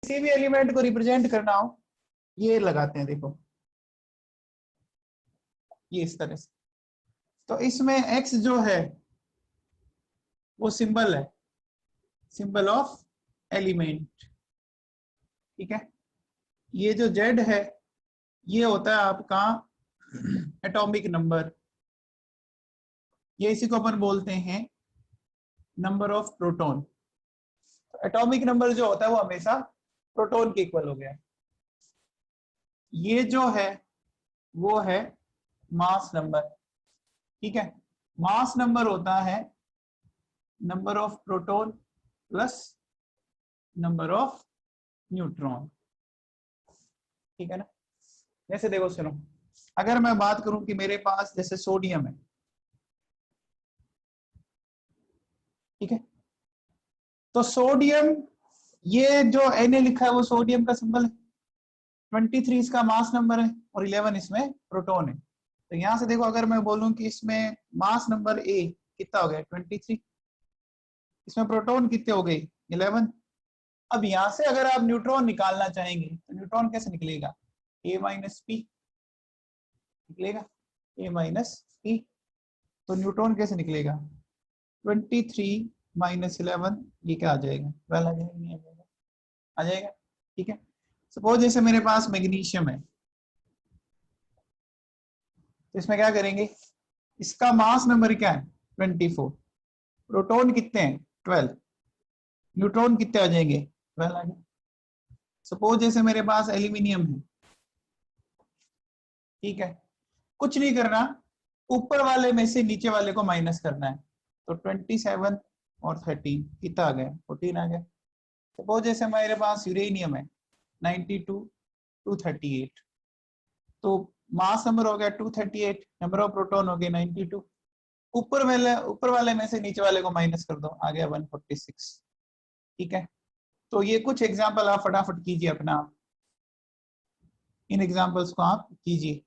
किसी भी एलिमेंट को रिप्रेजेंट करना हो ये लगाते हैं, देखो ये इस तरह से। तो इसमें x जो है वो सिंबल है, सिंबल ऑफ एलिमेंट, ठीक है। ये जो z है ये होता है आपका एटॉमिक नंबर, ये इसी को अपन बोलते हैं number of proton. Atomic number जो होता है वो हमेशा प्रोटॉन के इक्वल हो गया है। ये जो है वो है मास नंबर, ठीक है। मास नंबर होता है number of proton plus number of neutron, ठीक है ना। जैसे देखो सुनो, अगर मैं बात करूं कि मेरे पास जैसे सोडियम है, ठीक है, तो सोडियम ये जो Na लिखा है वो सोडियम का सिंबल है, 23 इसका मास नंबर है और 11 इसमें प्रोटॉन है। तो यहां से देखो अगर मैं बोलूं कि इसमें मास नंबर A कितना हो गया 23, इसमें प्रोटॉन कितने हो गए 11। अब यहां से अगर आप न्यूट्रॉन निकालना चाहेंगे तो न्यूट्रॉन कैसे निकलेगा, A माइनस पी निकलेगा, A माइनस पी। तो न्यूट्रॉन कैसे निकलेगा 23 माइनस 11, ये क्या आ जाएगा 12 आ जाएगा, नहीं आ जाएगा, आ जाएगा, ठीक है। सपोज जैसे मेरे पास मैग्नीशियम है, तो इसमें क्या करेंगे, इसका मास नंबर क्या है 24, प्रोटॉन कितने हैं 12, न्यूट्रॉन कितने आ जाएंगे 12 आ जाएंगे। सपोज जैसे मेरे पास एल्यूमिनियम है, ठीक है, कुछ नहीं करना, ऊपर वाले में से नीचे वाले को माइनस करना है। तो 27 और 13 कितना आ गया 14 आ गया। सपोज जैसे मेरे पास यूरेनियम है 92 238, तो मास नंबर हो गया 238, नंबर ऑफ प्रोटॉन हो गए 92, ऊपर वाले में से नीचे वाले को माइनस कर दो, आ गया 146, ठीक है। तो ये कुछ एग्जांपल आप फटाफट कीजिए अपना, इन एग्जांपल्स को आप कीजिए।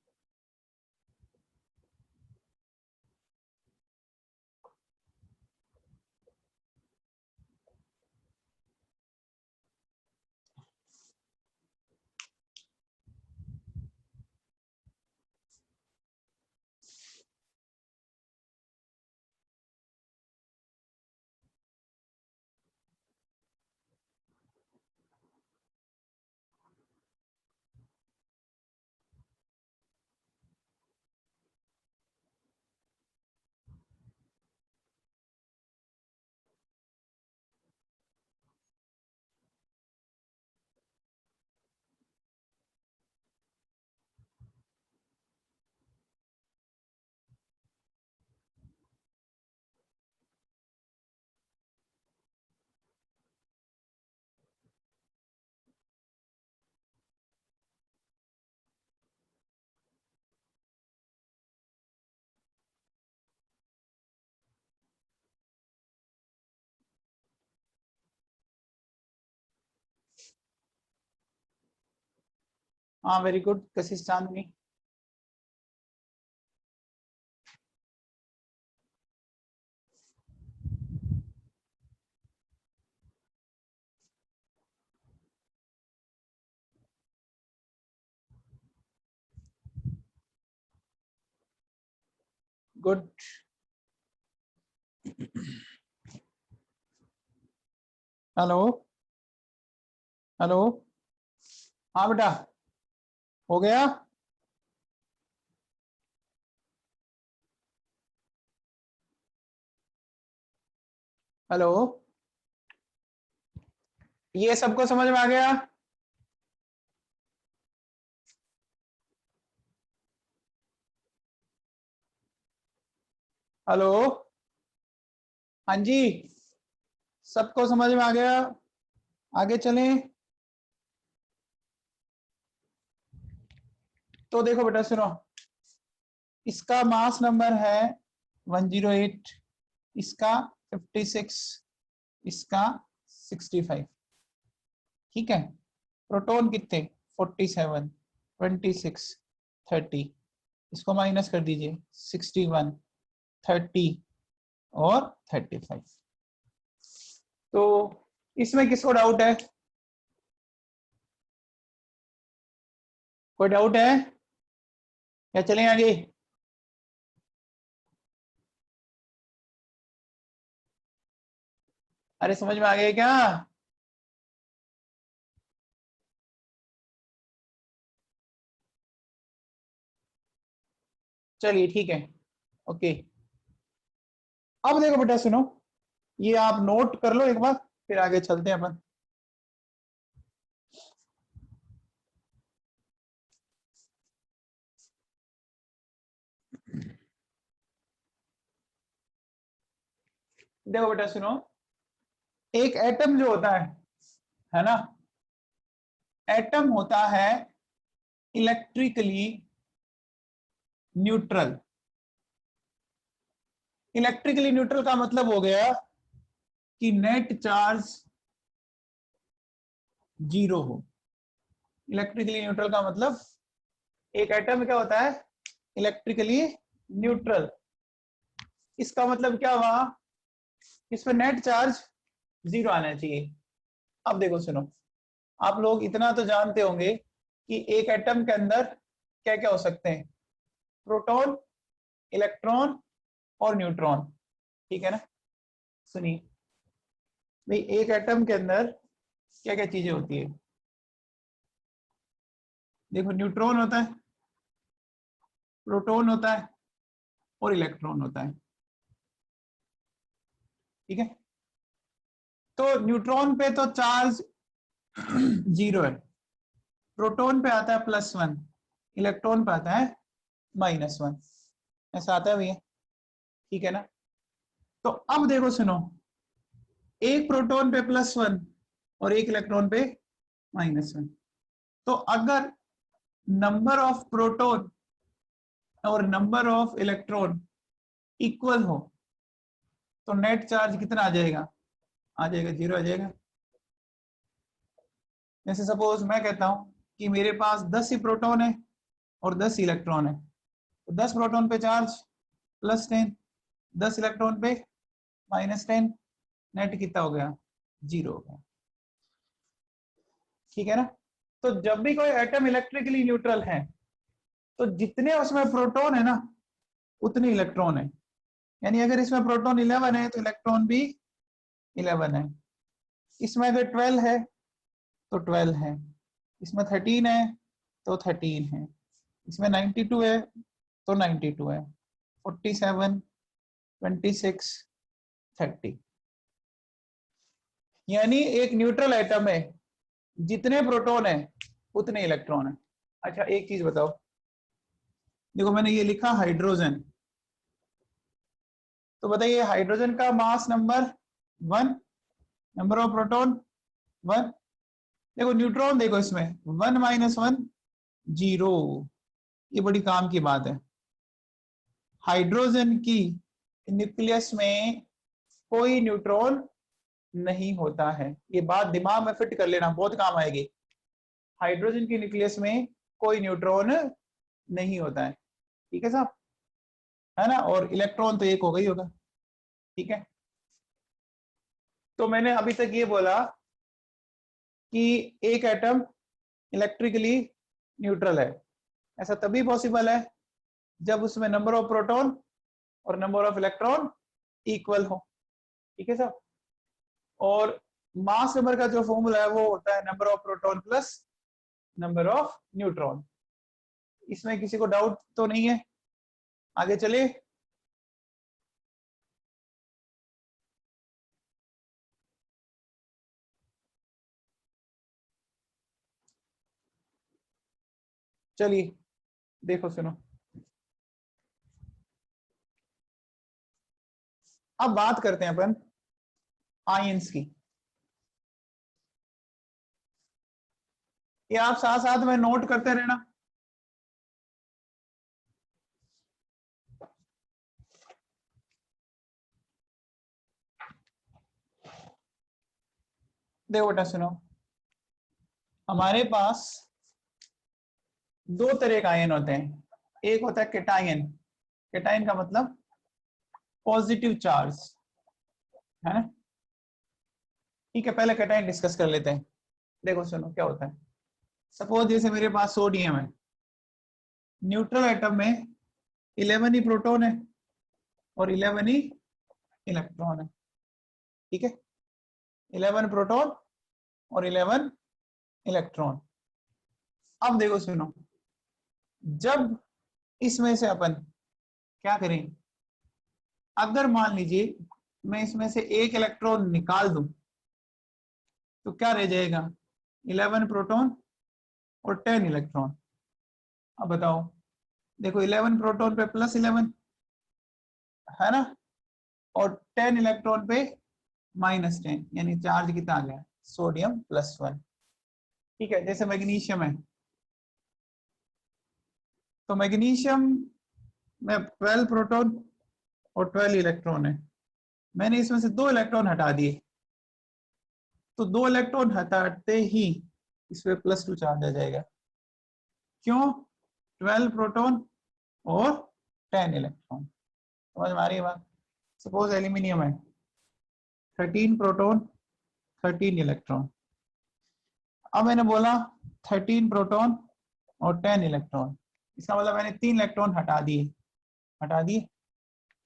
हाँ वेरी गुड कशिश चांदनी। गुड। हेलो हेलो, हाँ बेटा हो गया। हेलो, ये सबको समझ में आ गया। हेलो, हाँ जी, सबको समझ में आ गया, आगे चलें। तो देखो बेटा सुनो, इसका मास नंबर है 108, इसका 56, इसका 65, ठीक है। प्रोटॉन कितने 47 26 30, इसको माइनस कर दीजिए 61 30 और 35। तो इसमें किसको डाउट है, कोई डाउट है या चलें आगे? अरे समझ में आ गया क्या? चलिए ठीक है, ओके। अब देखो बेटा सुनो, ये आप नोट कर लो एक बार, फिर आगे चलते हैं अपन। देखो बेटा सुनो, एक एटम जो होता है ना, एटम होता है इलेक्ट्रिकली न्यूट्रल। इलेक्ट्रिकली न्यूट्रल का मतलब हो गया कि नेट चार्ज जीरो हो। इलेक्ट्रिकली न्यूट्रल का मतलब एक एटम क्या होता है, इलेक्ट्रिकली न्यूट्रल। इसका मतलब क्या हुआ, इस पर नेट चार्ज जीरो आना चाहिए। अब देखो सुनो, आप लोग इतना तो जानते होंगे कि एक एटम के अंदर क्या क्या हो सकते हैं, प्रोटॉन, इलेक्ट्रॉन और न्यूट्रॉन, ठीक है ना। सुनिए भाई, एक एटम के अंदर क्या क्या चीजें होती है। देखो, न्यूट्रॉन होता है, प्रोटॉन होता है और इलेक्ट्रॉन होता है, ठीक है। तो न्यूट्रॉन पे तो चार्ज जीरो है, प्रोटॉन पे आता है +1, इलेक्ट्रॉन पे आता है -1, ऐसा आता है भैया, ठीक है ना। तो अब देखो सुनो, एक प्रोटॉन पे +1 और एक इलेक्ट्रॉन पे -1, तो अगर नंबर ऑफ प्रोटॉन और नंबर ऑफ इलेक्ट्रॉन इक्वल हो तो नेट चार्ज कितना आ जाएगा जीरो आ जाएगा। जैसे सपोज मैं कहता हूं कि मेरे पास 10 ही प्रोटॉन है और 10 इलेक्ट्रॉन है, तो 10 प्रोटॉन पे चार्ज +10, 10 इलेक्ट्रॉन पे -10, नेट कितना हो गया, जीरो हो गया, ठीक है ना। तो जब भी कोई एटम इलेक्ट्रिकली न्यूट्रल है तो जितने उसमें प्रोटॉन है ना उतने इलेक्ट्रॉन है, यानी अगर इसमें प्रोटॉन 11 है तो इलेक्ट्रॉन भी 11 है। इसमें अगर 12 है तो 12 है, इसमें 13 है तो 13 है, इसमें 92 है तो 92 है, 47, 26, 30। यानी एक न्यूट्रल एटम में जितने प्रोटॉन है उतने इलेक्ट्रॉन है। अच्छा एक चीज बताओ, देखो मैंने ये लिखा हाइड्रोजन, तो बताइए हाइड्रोजन का mass number 1, number of proton 1। देखो न्यूट्रॉन देखो, इसमें 1 - 1 जीरो, ये बड़ी काम की बात है। हाइड्रोजन की न्यूक्लियस में कोई न्यूट्रॉन नहीं होता है, ये बात दिमाग में फिट कर लेना, बहुत काम आएगी। हाइड्रोजन की न्यूक्लियस में कोई न्यूट्रॉन नहीं होता है, ठीक है साहब, है ना। और इलेक्ट्रॉन तो एक हो गई होगा, ठीक है। तो मैंने अभी तक ये बोला कि एक एटम इलेक्ट्रिकली न्यूट्रल है, ऐसा तभी पॉसिबल है जब उसमें नंबर ऑफ प्रोटॉन और नंबर ऑफ इलेक्ट्रॉन इक्वल हो, ठीक है साहब। और मास नंबर का जो फॉर्मूला है वो होता है number of proton plus number of neutron. इसमें किसी को डाउट तो नहीं है, आगे चले। चलिए देखो सुनो, अब बात करते हैं अपन आयंस की। ये आप साथ साथ में नोट करते रहना। देखो बेटा सुनो, हमारे पास दो तरह का आयन होते हैं, एक होता है केटायन, केटायन का मतलब पॉजिटिव चार्ज, है ना। ठीक है, पहले केटायन डिस्कस कर लेते हैं। देखो सुनो क्या होता है, सपोज जैसे मेरे पास सोडियम है, न्यूट्रल एटम में 11 ही प्रोटॉन है और 11 ही इलेक्ट्रॉन है। ठीक है, 11 प्रोटॉन और 11 इलेक्ट्रॉन। अब देखो सुनो, जब इसमें से अपन क्या करें, अगर मान लीजिए मैं इसमें से एक इलेक्ट्रॉन निकाल दूं तो क्या रह जाएगा, 11 प्रोटॉन और 10 इलेक्ट्रॉन। अब बताओ, देखो 11 प्रोटॉन पे +11 है ना, और 10 इलेक्ट्रॉन पे -10, यानी चार्ज कितना आ गया, सोडियम +1। ठीक है, जैसे मैग्नीशियम है, तो मैग्नीशियम में 12 प्रोटॉन और 12 इलेक्ट्रॉन है। मैंने इसमें से 2 इलेक्ट्रॉन हटा दिए, तो 2 इलेक्ट्रॉन हटाते ही इस पे +2 चार्ज आ जाएगा। क्यों, 12 प्रोटॉन और 10 इलेक्ट्रॉन। समझ में आ रही है बात। सपोज एल्यूमिनियम है, 13 प्रोटॉन 13 इलेक्ट्रॉन। अब मैंने बोला 13 प्रोटॉन और 10 इलेक्ट्रॉन, इसका मतलब मैंने 3 इलेक्ट्रॉन हटा दिए।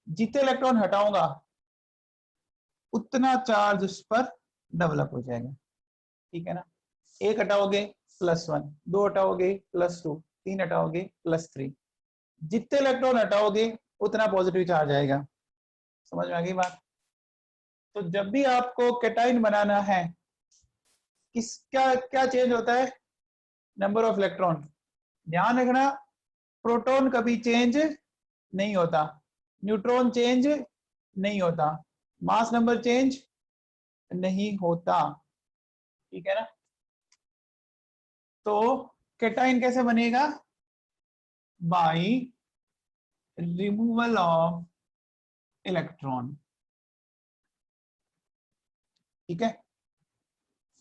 जितने इलेक्ट्रॉन हटाऊंगा उतना चार्ज उस पर डेवलप हो जाएगा। ठीक है ना, एक हटाओगे +1, 2 हटाओगे +2, 3 हटाओगे +3। जितने इलेक्ट्रॉन हटाओगे उतना पॉजिटिव चार्ज आएगा। समझ में आ गई बात। तो जब भी आपको कैटाइन बनाना है, किसका क्या चेंज होता है, नंबर ऑफ इलेक्ट्रॉन। ध्यान रखना, प्रोटॉन कभी चेंज नहीं होता, न्यूट्रॉन चेंज नहीं होता, मास नंबर चेंज नहीं होता। ठीक है ना, तो कैटाइन कैसे बनेगा, बाय रिमूवल ऑफ इलेक्ट्रॉन। ठीक है,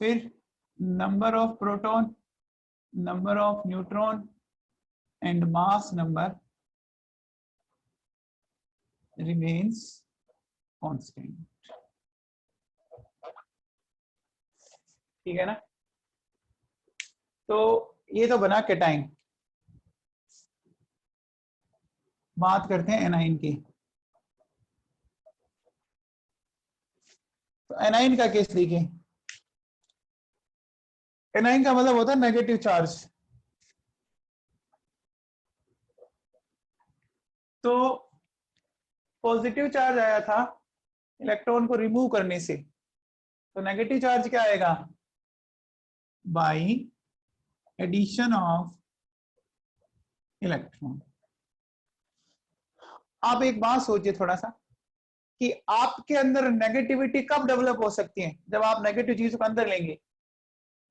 फिर number of proton, number of neutron and mass number remains constant. ठीक है ना, तो ये तो बना कैटाइन। बात करते हैं एनाइन की। तो एनाइन का केस देखिए, एनाइन का मतलब होता है नेगेटिव चार्ज। तो पॉजिटिव चार्ज आया था इलेक्ट्रॉन को रिमूव करने से, तो नेगेटिव चार्ज क्या आएगा, बाय एडिशन ऑफ इलेक्ट्रॉन। आप एक बात सोचिए थोड़ा सा, कि आपके अंदर नेगेटिविटी कब डेवलप हो सकती है, जब आप नेगेटिव चीजों को अंदर लेंगे,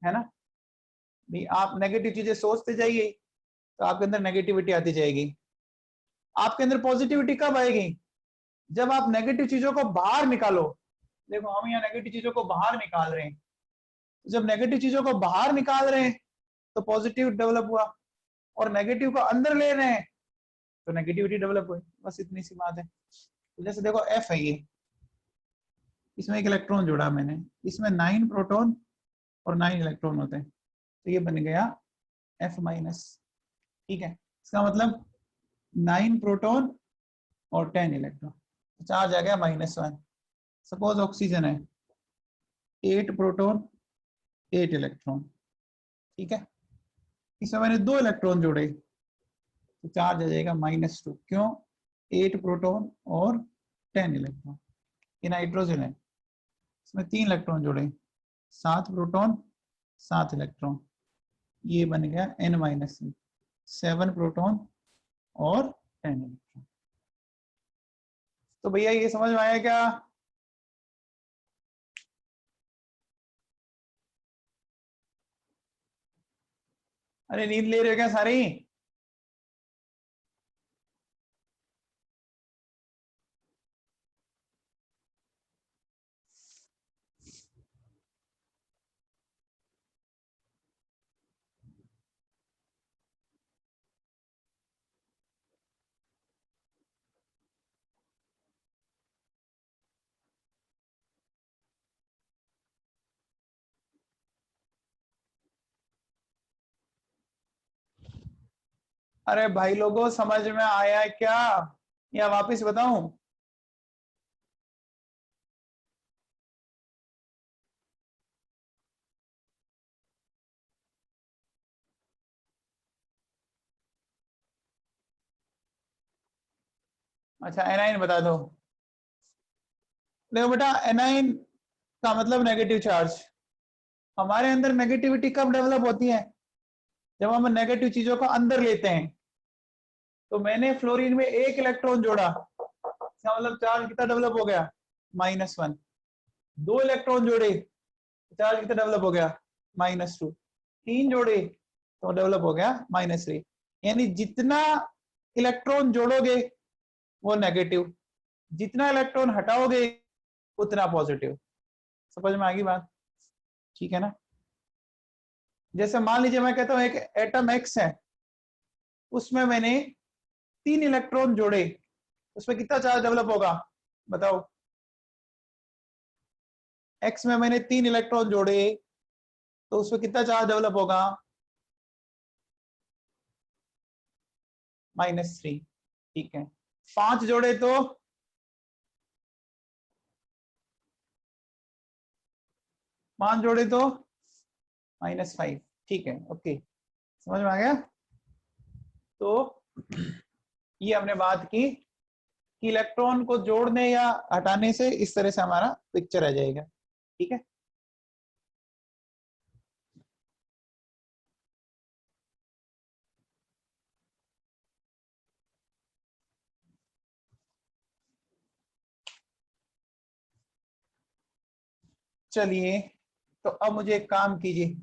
है ना। भी आप नेगेटिव चीजें सोचते जाइए तो आपके अंदर नेगेटिविटी आती जाएगी। आपके अंदर पॉजिटिविटी कब आएगी, जब आप नेगेटिव चीजों को बाहर निकालो। देखो हम यहाँ नेगेटिव चीजों को बाहर निकाल रहे हैं, जब नेगेटिव चीजों को बाहर निकाल रहे हैं तो पॉजिटिव डेवलप हुआ, और नेगेटिव को अंदर ले रहे हैं तो नेगेटिविटी डेवलप हुई। बस इतनी सी बात है। तो जैसे देखो एफ है ये, इसमें एक इलेक्ट्रॉन जोड़ा मैंने, इसमें 9 प्रोटॉन और 9 इलेक्ट्रॉन होते हैं, तो ये बन गया F-। ठीक है, इसका मतलब 9 प्रोटॉन और 10 इलेक्ट्रॉन, तो चार्ज आ गया -1। सपोज ऑक्सीजन है, 8 प्रोटॉन 8 इलेक्ट्रॉन। ठीक है, इसमें मैंने 2 इलेक्ट्रॉन जोड़े तो चार्ज आ जाएगा -2। क्यों, 8 प्रोटॉन और 10 इलेक्ट्रॉन। ये नाइट्रोजन है, इसमें 3 इलेक्ट्रॉन जोड़े, 7 प्रोटॉन 7 इलेक्ट्रॉन, ये बन गया N-, 7 प्रोटॉन और 10 इलेक्ट्रॉन। तो भैया ये समझ में आया क्या, अरे नींद ले रहे हो क्या सारे। अरे भाई लोगों, समझ में आया है क्या या वापस बताऊं? अच्छा, एनाइन बता दो। देखो बेटा, एनाइन का मतलब नेगेटिव चार्ज। हमारे अंदर नेगेटिविटी कब डेवलप होती है? जब हम नेगेटिव चीजों को अंदर लेते हैं। तो मैंने फ्लोरीन में एक इलेक्ट्रॉन जोड़ा, इसका मतलब चार्ज कितना डेवलप हो गया? -1। 2 इलेक्ट्रॉन जोड़े, चार्ज कितना डेवलप हो गया? -2। 3 जोड़े तो डेवलप हो गया -3। यानी जितना इलेक्ट्रॉन जोड़ोगे वो नेगेटिव, जितना इलेक्ट्रॉन हटाओगे उतना पॉजिटिव। समझ में आ गई बात? ठीक है ना? जैसे मान लीजिए मैं कहता हूं एक एटम एक्स है, उसमें मैंने 3 इलेक्ट्रॉन जोड़े, उसमें कितना चार्ज डेवलप होगा? बताओ। एक्स में मैंने 3 इलेक्ट्रॉन जोड़े, तो उसमें कितना चार्ज डेवलप होगा? -3। ठीक है। 5 जोड़े तो 5 जोड़े तो -5। ठीक है, ओके, समझ में आ गया? तो ये हमने बात की कि इलेक्ट्रॉन को जोड़ने या हटाने से इस तरह से हमारा पिक्चर आ जाएगा। ठीक है। चलिए, तो अब मुझे एक काम कीजिए।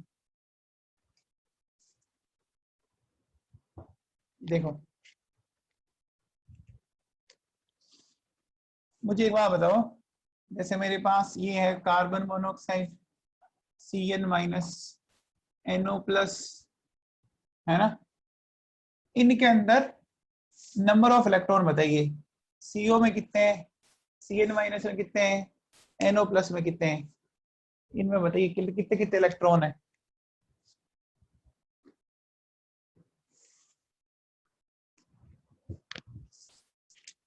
देखो, मुझे एक बात बताओ। जैसे मेरे पास ये है कार्बन मोनोऑक्साइड CN-NO+, है ना? इनके अंदर नंबर ऑफ इलेक्ट्रॉन बताइए। CO में कितने हैं, CN- में कितने हैं, NO+ में कितने हैं? इनमें बताइए कितने कितने इलेक्ट्रॉन है।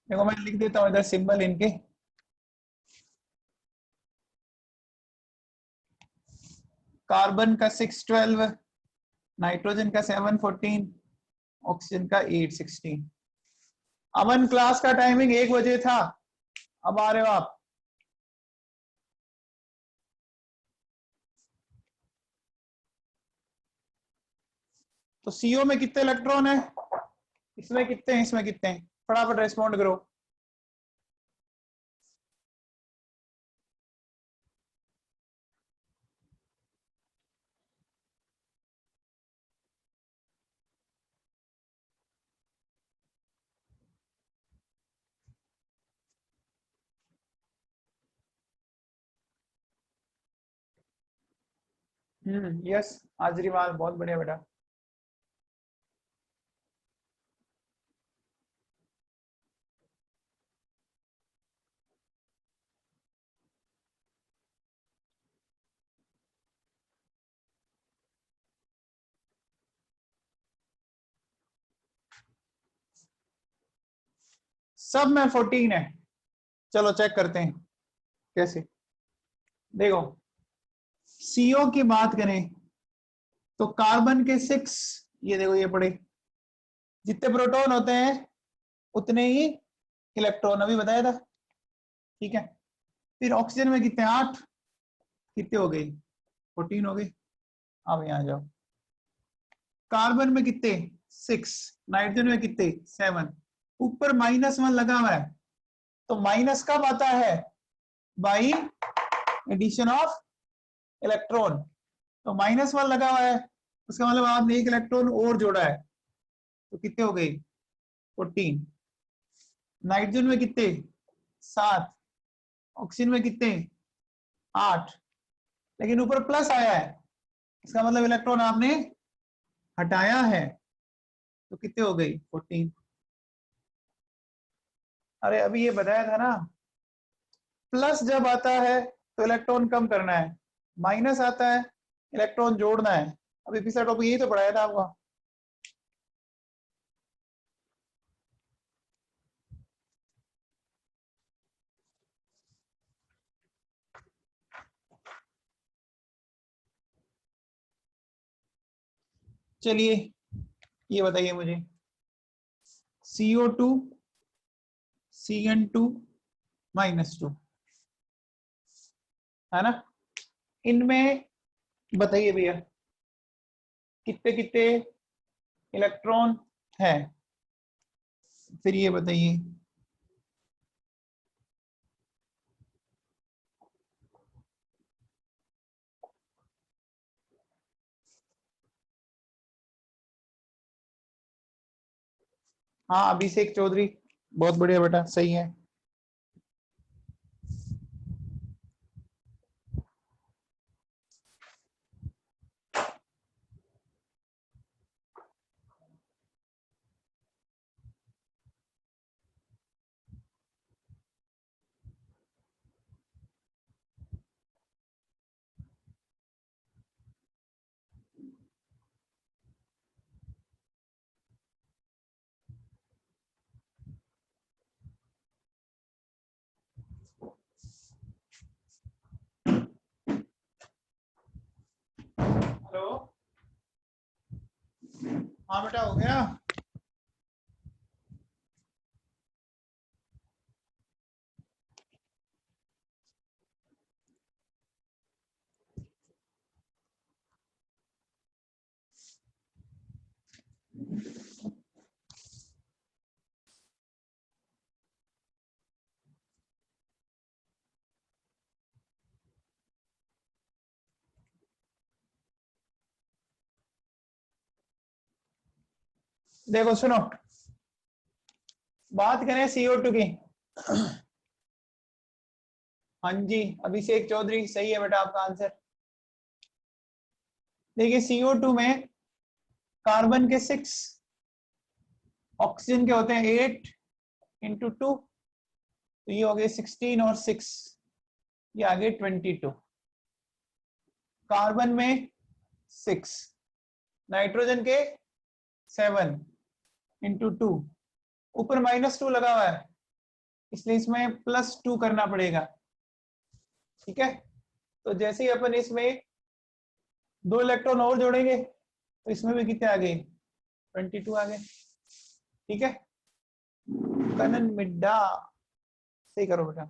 देखो मैं लिख देता हूँ इधर सिंबल इनके। कार्बन का 612, नाइट्रोजन का 714, ऑक्सीजन का 816। अमन, क्लास का टाइमिंग 1 बजे था, अब आ रहे हो आप? तो सीओ में कितने इलेक्ट्रॉन है, इसमें कितने हैं, इसमें कितने हैं? फटाफट रेस्पॉन्ड करो। यस, आजरीवाल, बहुत बढ़िया बेटा। सब में 14 है। चलो चेक करते हैं कैसे। देखो, सीओ की बात करें तो कार्बन के 6, ये देखो ये पड़े, जितने प्रोटॉन होते हैं उतने ही इलेक्ट्रॉन, अभी बताया था। ठीक है। फिर ऑक्सीजन में कितने? 8। कितने हो गई? 14 हो गई। अब यहाँ जाओ। कार्बन में कितने? 6। नाइट्रोजन में कितने? 7। ऊपर -1 लगा हुआ है, तो माइनस कब आता है? By addition of electron. तो -1 लगा हुआ है, उसका मतलब आपने एक इलेक्ट्रॉन और जोड़ा है, तो कितने हो गई? 14। नाइट्रोजन में कितने? 7। ऑक्सीजन में कितने? 8। लेकिन ऊपर प्लस आया है, इसका मतलब इलेक्ट्रॉन आपने हटाया है, तो कितने हो गई? 14। अरे अभी ये बताया था ना, प्लस जब आता है तो इलेक्ट्रॉन कम करना है, माइनस आता है इलेक्ट्रॉन जोड़ना है। अभी पिछला टॉपिक यही तो पढ़ाया था आपको। चलिए ये बताइए मुझे, CO2 CN2 -2 है ना, इनमें बताइए भैया कितने कितने इलेक्ट्रॉन है, फिर ये बताइए। हाँ अभिषेक चौधरी, बहुत बढ़िया बेटा, सही है। हेलो, हाँ बेटा हो गया। देखो सुनो, बात करें CO2 की। हाँ जी अभिषेक चौधरी, सही है बेटा आपका आंसर। देखिए CO2 में कार्बन के 6, ऑक्सीजन के होते हैं 8 × 2, तो ये हो गए 16 और 6, ये आ गए 22। कार्बन में 6, नाइट्रोजन के 7 × 2, ऊपर -2 लगा हुआ है, इसलिए इसमें +2 करना पड़ेगा। ठीक है, तो जैसे ही अपन इसमें 2 इलेक्ट्रॉन और जोड़ेंगे तो इसमें भी कितने आ गए, 22 आ गए। ठीक है, कनन मिड्डा, सही करो बेटा।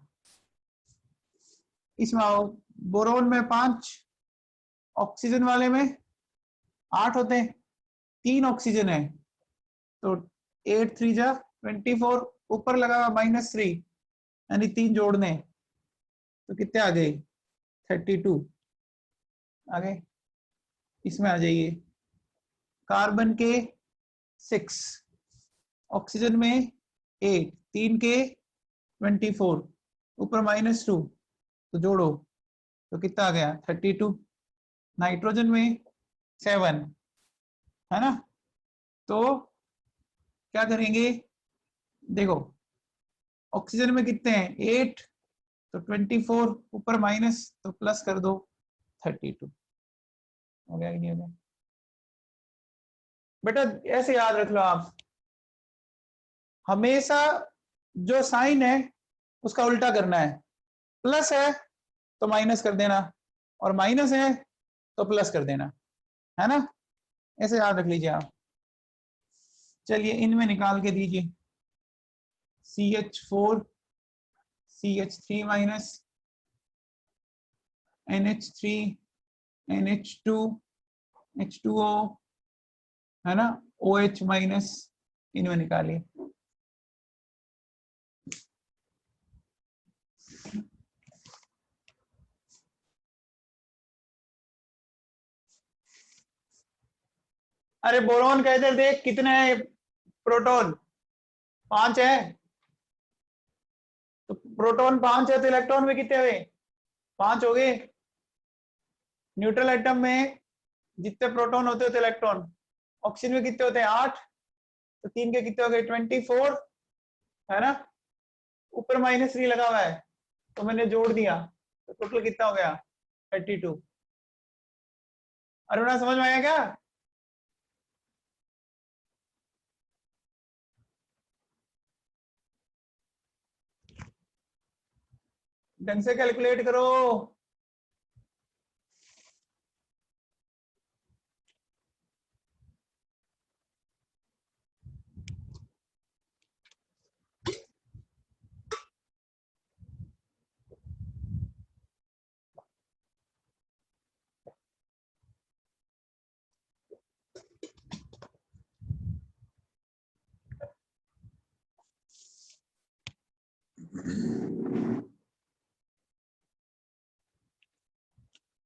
इसमें आओ, बोरोन में 5, ऑक्सीजन वाले में 8 होते हैं, 3 ऑक्सीजन है, तो 8 3 जा 24, ऊपर लगा हुआ -3, यानी 3 जोड़ने, तो कितने आ गए, 32 आ गए। इसमें आ जाइए, कार्बन के 6, ऑक्सीजन में 8, 3 के 24, ऊपर -2, तो जोड़ो तो कितना आ गया, 32। नाइट्रोजन में 7 है ना, तो क्या करेंगे, देखो ऑक्सीजन में कितने हैं 8, तो 24, ऊपर माइनस तो प्लस कर दो 32। हो गया कि नहीं हो गया बेटा, ऐसे याद रख लो आप, हमेशा जो साइन है उसका उल्टा करना है, प्लस है तो माइनस कर देना, और माइनस है तो प्लस कर देना, है ना, ऐसे याद रख लीजिए आप। चलिए इनमें निकाल के दीजिए, CH4 CH3 NH3 NH2 H2O, है ना, OH-, इनमें निकालिए। अरे बोरॉन कहते देख कितने है, प्रोटॉन 5 है, तो प्रोटॉन 5 है तो इलेक्ट्रॉन में कितने हुए, 5 हो गए। न्यूट्रल एटम में जितने प्रोटॉन होते होते इलेक्ट्रॉन, ऑक्सीजन में कितने होते हैं 8, तो 3 के कितने हो गए 24, है ना, ऊपर -3 लगा हुआ है तो मैंने जोड़ दिया, तो टोटल कितना हो गया 32। अरुणा समझ में आया क्या, ढंग से कैलकुलेट करो।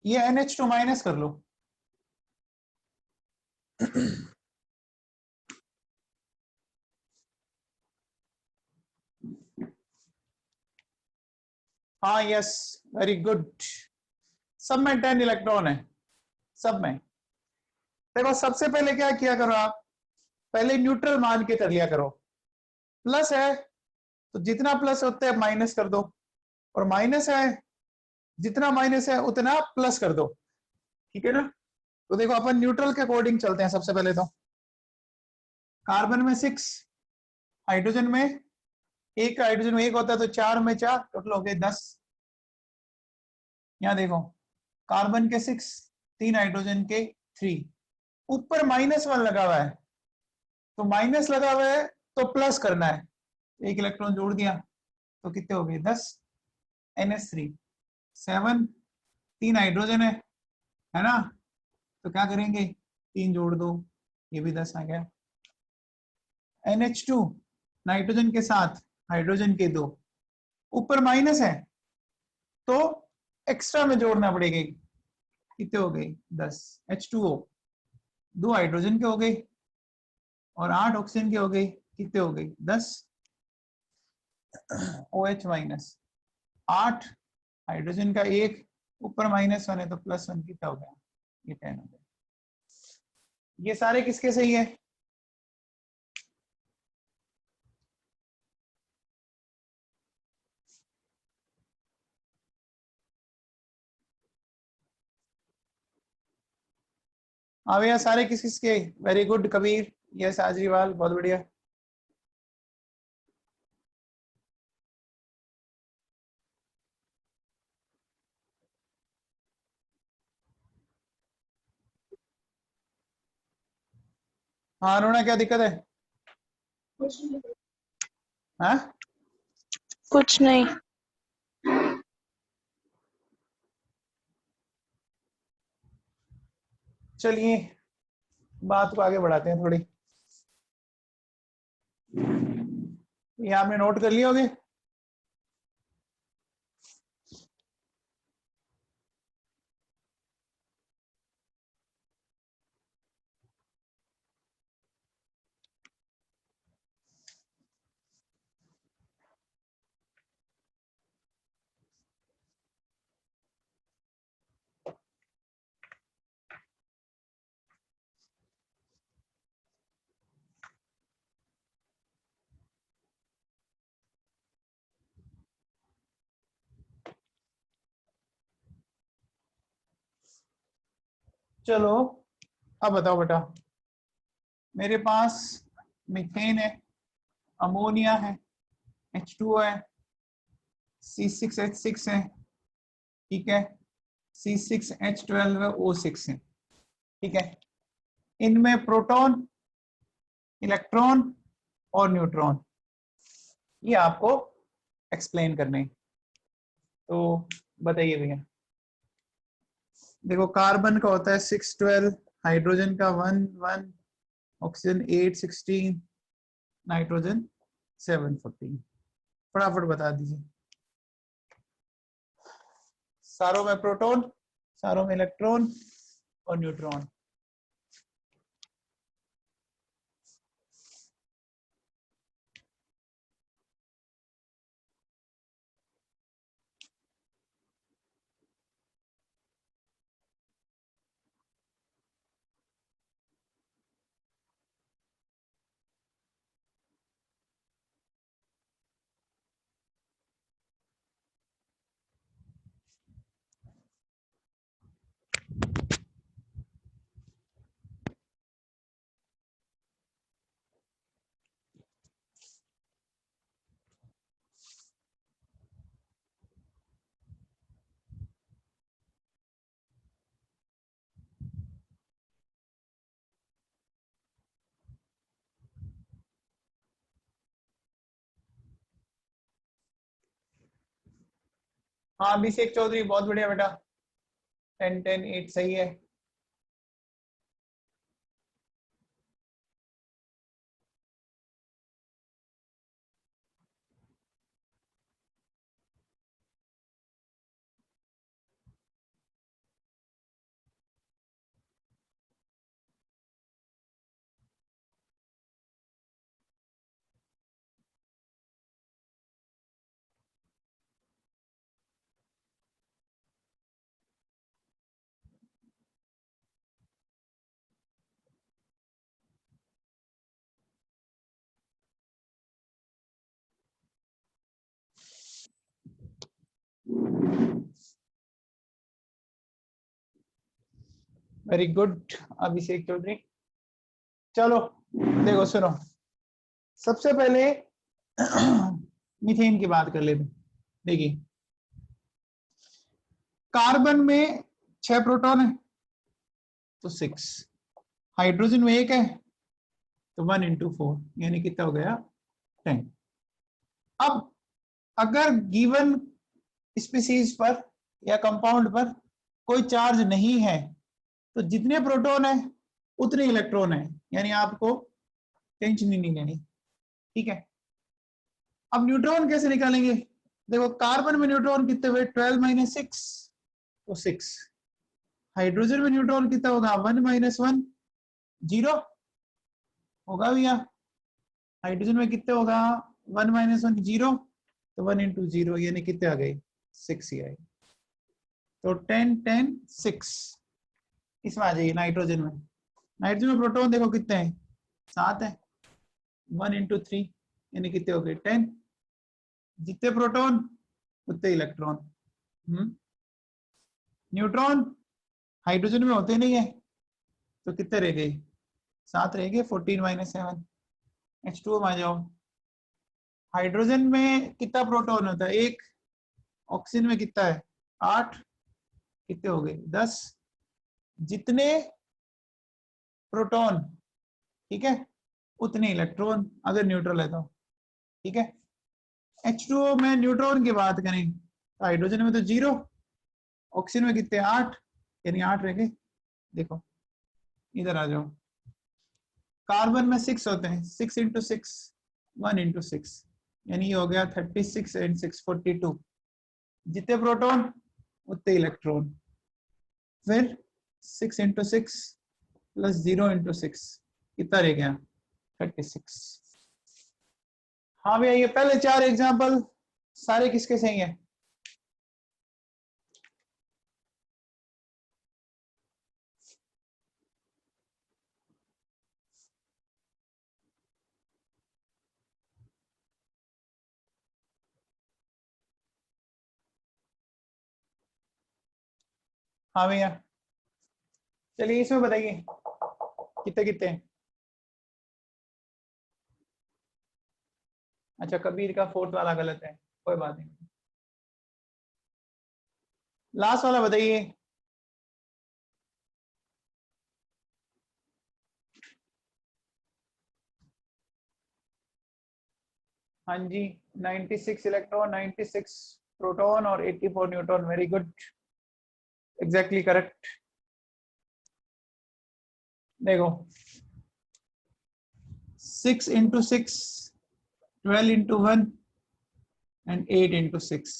ये NH2 माइनस कर लो। हाँ यस, वेरी गुड। सब में 10 इलेक्ट्रॉन है, सब में। देखो सबसे पहले क्या किया करो आप, पहले न्यूट्रल मान के कर लिया करो। प्लस है तो जितना प्लस होता है माइनस कर दो, और माइनस है जितना माइनस है उतना प्लस कर दो, ठीक है ना। तो देखो अपन न्यूट्रल के अकॉर्डिंग चलते हैं। सबसे पहले तो कार्बन में 6, हाइड्रोजन में एक, हाइड्रोजन में एक होता है तो 4 में 4, टोटल हो गए 10। यहाँ देखो कार्बन के 6, 3 हाइड्रोजन के 3, ऊपर -1 लगा हुआ है, तो माइनस लगा हुआ है तो प्लस करना है, एक इलेक्ट्रॉन जोड़ दिया तो कितने हो गए 10, NH3 7, 3 हाइड्रोजन है ना, तो क्या करेंगे 3 जोड़ दो, ये भी 10 आ गया। NH2 नाइट्रोजन के साथ हाइड्रोजन के 2, ऊपर माइनस है तो एक्स्ट्रा में जोड़ना पड़ेगा, कितने हो गए 10, H2O 2 हाइड्रोजन के हो गए और 8 ऑक्सीजन के हो गए, कितने हो गए 10, OH माइनस 8, हाइड्रोजन का 1, ऊपर -1 है तो +1, कितना हो गया ये 10 हो गया। ये सारे किसके सही है, हाँ भैया सारे किस किसके, वेरी गुड कबीर, यस आजरीवाल, बहुत बढ़िया। हाँ रोना क्या दिक्कत है, हाँ कुछ नहीं। चलिए बात को आगे बढ़ाते हैं थोड़ी, ये आपने नोट कर लिया होगे। चलो अब बताओ बेटा, मेरे पास मीथेन है, अमोनिया है, H2O है, C6H6 है, ठीक है, C6H12 है, O6 है, ठीक है। इनमें प्रोटॉन, इलेक्ट्रॉन और न्यूट्रॉन, ये आपको एक्सप्लेन करने, तो बताइए भैया। देखो कार्बन का होता है 612, हाइड्रोजन का 1 1, ऑक्सीजन 8 16, नाइट्रोजन 7 14, फटाफट बता दीजिए। सारों में प्रोटॉन, सारों में इलेक्ट्रॉन और न्यूट्रॉन। हाँ अभिषेक चौधरी बहुत बढ़िया बेटा, 10 10 8 सही है। वेरी गुड अभिषेक चौधरी। चलो देखो सुनो, सबसे पहले मीथेन की बात कर लेते। देखिए कार्बन में 6 प्रोटॉन है तो 6, हाइड्रोजन में 1 है तो 1 इंटू 4 यानी कितना हो गया 10। अब अगर गिवन स्पीसीज पर या कंपाउंड पर कोई चार्ज नहीं है तो जितने प्रोटॉन है उतने इलेक्ट्रॉन है, यानी आपको टेंशन ही नहीं लेनी। ठीक है, अब न्यूट्रॉन कैसे निकालेंगे? देखो कार्बन में न्यूट्रॉन कितने हुए 12 माइनस 6 तो 6, हाइड्रोजन में न्यूट्रॉन कितना होगा 1 माइनस 1 0 होगा भैया, हाइड्रोजन में कितने होगा 1 माइनस 1 0 तो 1 इंटू 0 यानी कितने आ गए 6 ही आए, तो 10 10 6 इसमें आ जाइए। नाइट्रोजन में प्रोटॉन देखो कितने हैं 7 है, 1 इंटू 3 यानी कितने हो गए 10, जितने प्रोटॉन उतने इलेक्ट्रॉन। न्यूट्रॉन हाइड्रोजन में होते नहीं है तो कितने रह गए 7 रह गए, 14 माइनस 7। H2O में आ जाओ, हाइड्रोजन में कितना प्रोटॉन होता है 1, ऑक्सीजन में कितना है 8, कितने हो गए 10, जितने प्रोटॉन ठीक है उतने इलेक्ट्रॉन अगर न्यूट्रल है तो। ठीक है, H2O में न्यूट्रॉन की बात करें तो हाइड्रोजन में तो 0, ऑक्सीजन में कितने 8 यानी 8 रह गए। देखो इधर आ जाओ, कार्बन में 6 होते हैं, 6 इंटू 6 1 इंटू 6 यानी ये हो गया 36 एंड 6 42, जितने प्रोटॉन उतने इलेक्ट्रॉन, फिर 6 इंटू 6 प्लस 0 इंटू 6 कितना रह गया 36। हाँ भैया ये पहले 4 एग्जाम्पल सारे किसके सही है? हाँ भैया चलिए इसमें बताइए कितने कितने। अच्छा कबीर का 4th वाला गलत है, कोई बात नहीं, लास्ट वाला बताइए। हाँ जी 96 इलेक्ट्रॉन 96 प्रोटॉन और 84 neutron, very good exactly correct. देखो 6 इंटू 6 12 इंटू 1 एंड 8 इंटू 6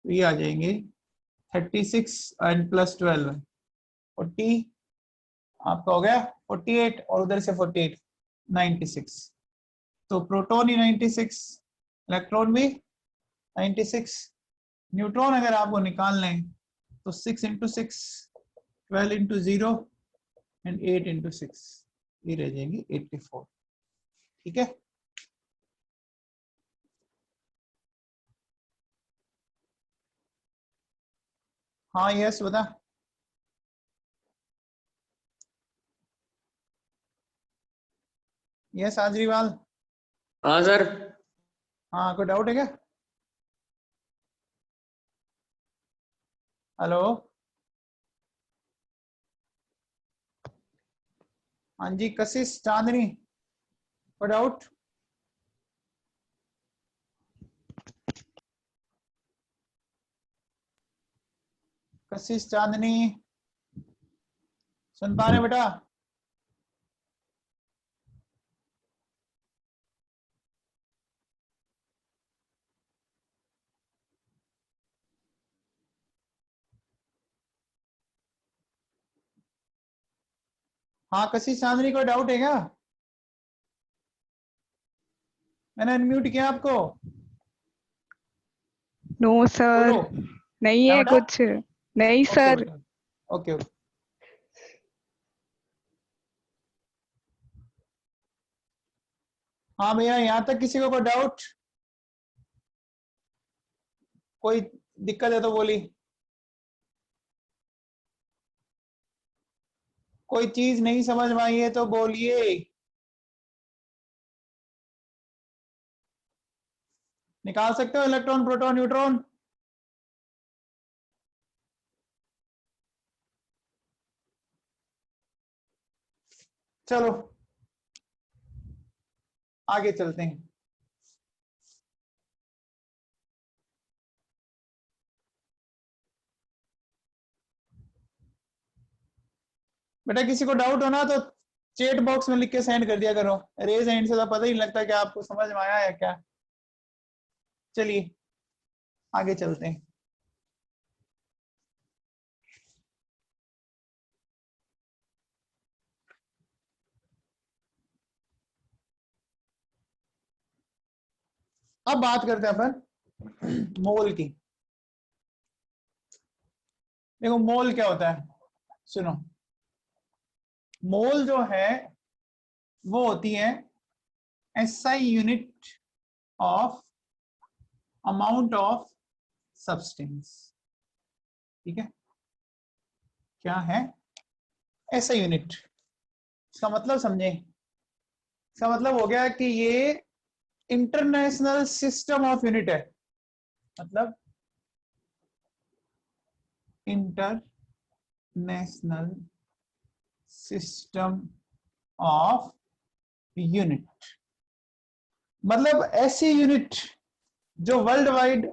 तो ये आ जाएंगे 36 एंड प्लस 12 40 आपका हो गया 48 और उधर से 48 96, तो प्रोटॉन ही 96 इलेक्ट्रॉन भी 96, न्यूट्रॉन अगर आपको निकालना है तो 6 इंटू 6 12 इंटू 0 एंड 8 इंटू 6 ये रह जाएंगे 84। ठीक है, हाँ यस बता। यस आजरीवाल। हाँ सर। हाँ कोई डाउट है क्या? हेलो हाँ जी कशिश चांदनी, कोई डाउट? कशिश चांदनी सुन पा रहे बेटा? हाँ कशिश चांदनी कोई डाउट है क्या? मैंने अनम्यूट किया आपको, नो सर, बोलो। नहीं क्या है बेटा? कुछ, नहीं ओके सर। बेटा, ओके ओके। हाँ भैया यहाँ तक किसी को कोई डाउट? कोई दिक्कत है तो बोली, कोई चीज नहीं समझ में आई है तो बोलिए। निकाल सकते हो इलेक्ट्रॉन प्रोटॉन न्यूट्रॉन? चलो आगे चलते हैं। बेटा किसी को डाउट हो ना तो चैट बॉक्स में लिख के सेंड कर दिया करो, रेज हैंड से तो पता ही नहीं लगता कि आपको समझ में आया है क्या। चलिए आगे चलते हैं। अब बात करते हैं अपन मोल की। देखो मोल क्या होता है, सुनो। मोल जो है वो होती है SI unit of amount of substance. ठीक है, क्या है SI यूनिट? इसका मतलब समझे, इसका मतलब हो गया कि ये इंटरनेशनल सिस्टम ऑफ यूनिट है, मतलब इंटरनेशनल सिस्टम ऑफ यूनिट, मतलब ऐसी यूनिट जो वर्ल्ड वाइड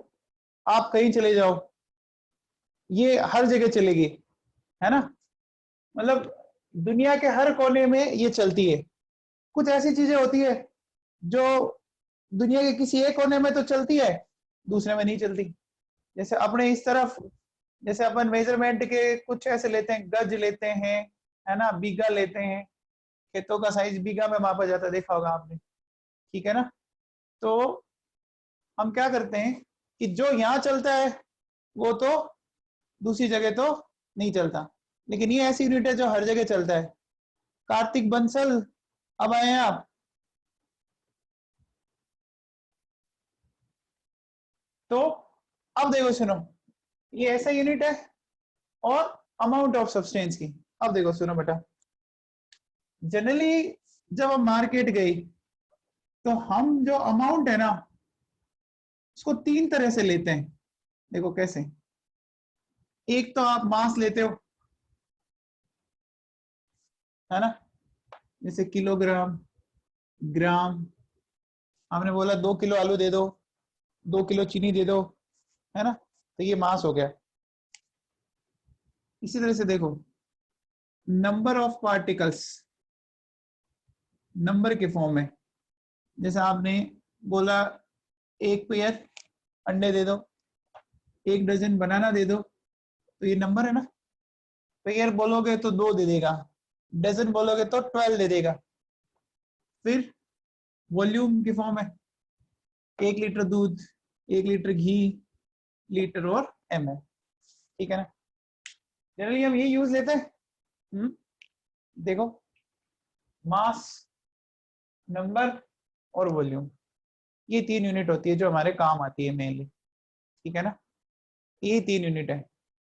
आप कहीं चले जाओ ये हर जगह चलेगी, है ना। मतलब दुनिया के हर कोने में ये चलती है। कुछ ऐसी चीजें होती है जो दुनिया के किसी एक कोने में तो चलती है, दूसरे में नहीं चलती। जैसे अपने इस तरफ, जैसे अपन मेजरमेंट के कुछ ऐसे लेते हैं, गज लेते हैं, है ना, बीघा लेते हैं, खेतों का साइज बीघा में मापा जाता है, देखा होगा आपने, ठीक है ना। तो हम क्या करते हैं कि जो यहाँ चलता है वो तो दूसरी जगह तो नहीं चलता, लेकिन ये ऐसी यूनिट है जो हर जगह चलता है। कार्तिक बंसल अब आए हैं आप। तो अब देखो सुनो, ये ऐसा यूनिट है और अमाउंट ऑफ सब्सटेंस की। अब देखो सुनो बेटा, जनरली जब हम मार्केट गए तो हम जो अमाउंट है ना उसको तीन तरह से लेते हैं। देखो कैसे, एक तो आप मास लेते हो, है ना, जैसे किलोग्राम, ग्राम। हमने बोला 2 किलो आलू दे दो, 2 किलो चीनी दे दो, है ना, तो ये मास हो गया। इसी तरह से देखो नंबर ऑफ पार्टिकल्स, नंबर के फॉर्म में, जैसे आपने बोला 1 पेयर अंडे दे दो, 1 डजन बनाना दे दो, तो ये नंबर है ना। पेयर बोलोगे तो 2 दे देगा, डजन बोलोगे तो 12 दे देगा। फिर वॉल्यूम की फॉर्म है, 1 लीटर दूध, 1 लीटर घी, लीटर और ml, ठीक है ना। जनरली हम ये यूज लेते हैं। देखो मास, नंबर और वॉल्यूम, ये 3 यूनिट होती है जो हमारे काम आती है मेनली, ठीक है ना। ये 3 यूनिट है,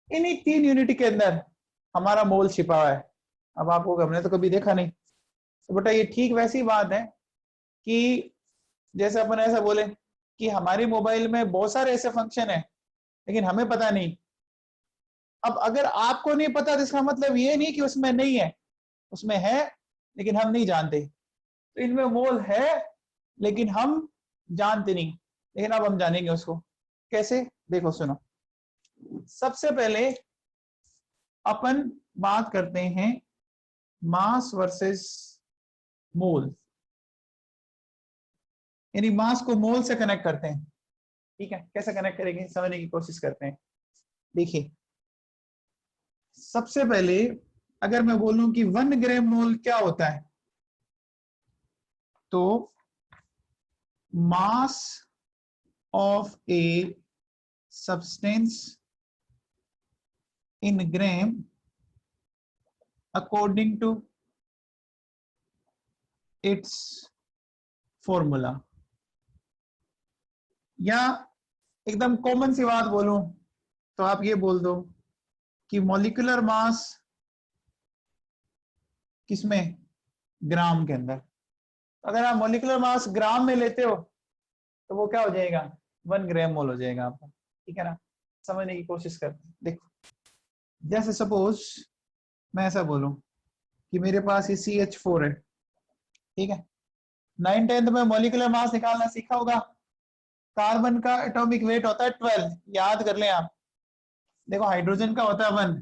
इन्हीं 3 यूनिट के अंदर हमारा मोल छिपा हुआ है। अब आपको हमने तो कभी देखा नहीं, तो बेटा ये ठीक वैसी बात है कि जैसे अपन ऐसा बोले कि हमारे मोबाइल में बहुत सारे ऐसे फंक्शन है लेकिन हमें पता नहीं। अब अगर आपको नहीं पता तो इसका मतलब ये नहीं कि उसमें नहीं है, उसमें है लेकिन हम नहीं जानते। तो इनमें मोल है लेकिन हम जानते नहीं, लेकिन अब हम जानेंगे उसको कैसे। देखो सुनो, सबसे पहले अपन बात करते हैं मास वर्सेस मोल, यानी मास को मोल से कनेक्ट करते हैं। ठीक है, कैसे कनेक्ट करेंगे समझने की कोशिश करते हैं। देखिए सबसे पहले अगर मैं बोलूं कि 1 ग्राम मोल क्या होता है, तो mass of a substance in gram according to its formula. या एकदम कॉमन सी बात बोलूं तो आप ये बोल दो कि मॉलिक्यूलर मास किसमें, ग्राम के अंदर। अगर आप मॉलिक्यूलर मास ग्राम में लेते हो तो वो क्या हो जाएगा, 1 ग्राम मोल हो जाएगा आपका। ठीक है ना, समझने की कोशिश करते हैं। देखो जैसे सपोज मैं ऐसा बोलूं कि मेरे पास ये CH4 है, ठीक है। 9th-10th में मॉलिक्यूलर मास निकालना सीखा होगा। कार्बन का एटॉमिक वेट होता है 12, याद कर लें आप। देखो हाइड्रोजन का होता है 1,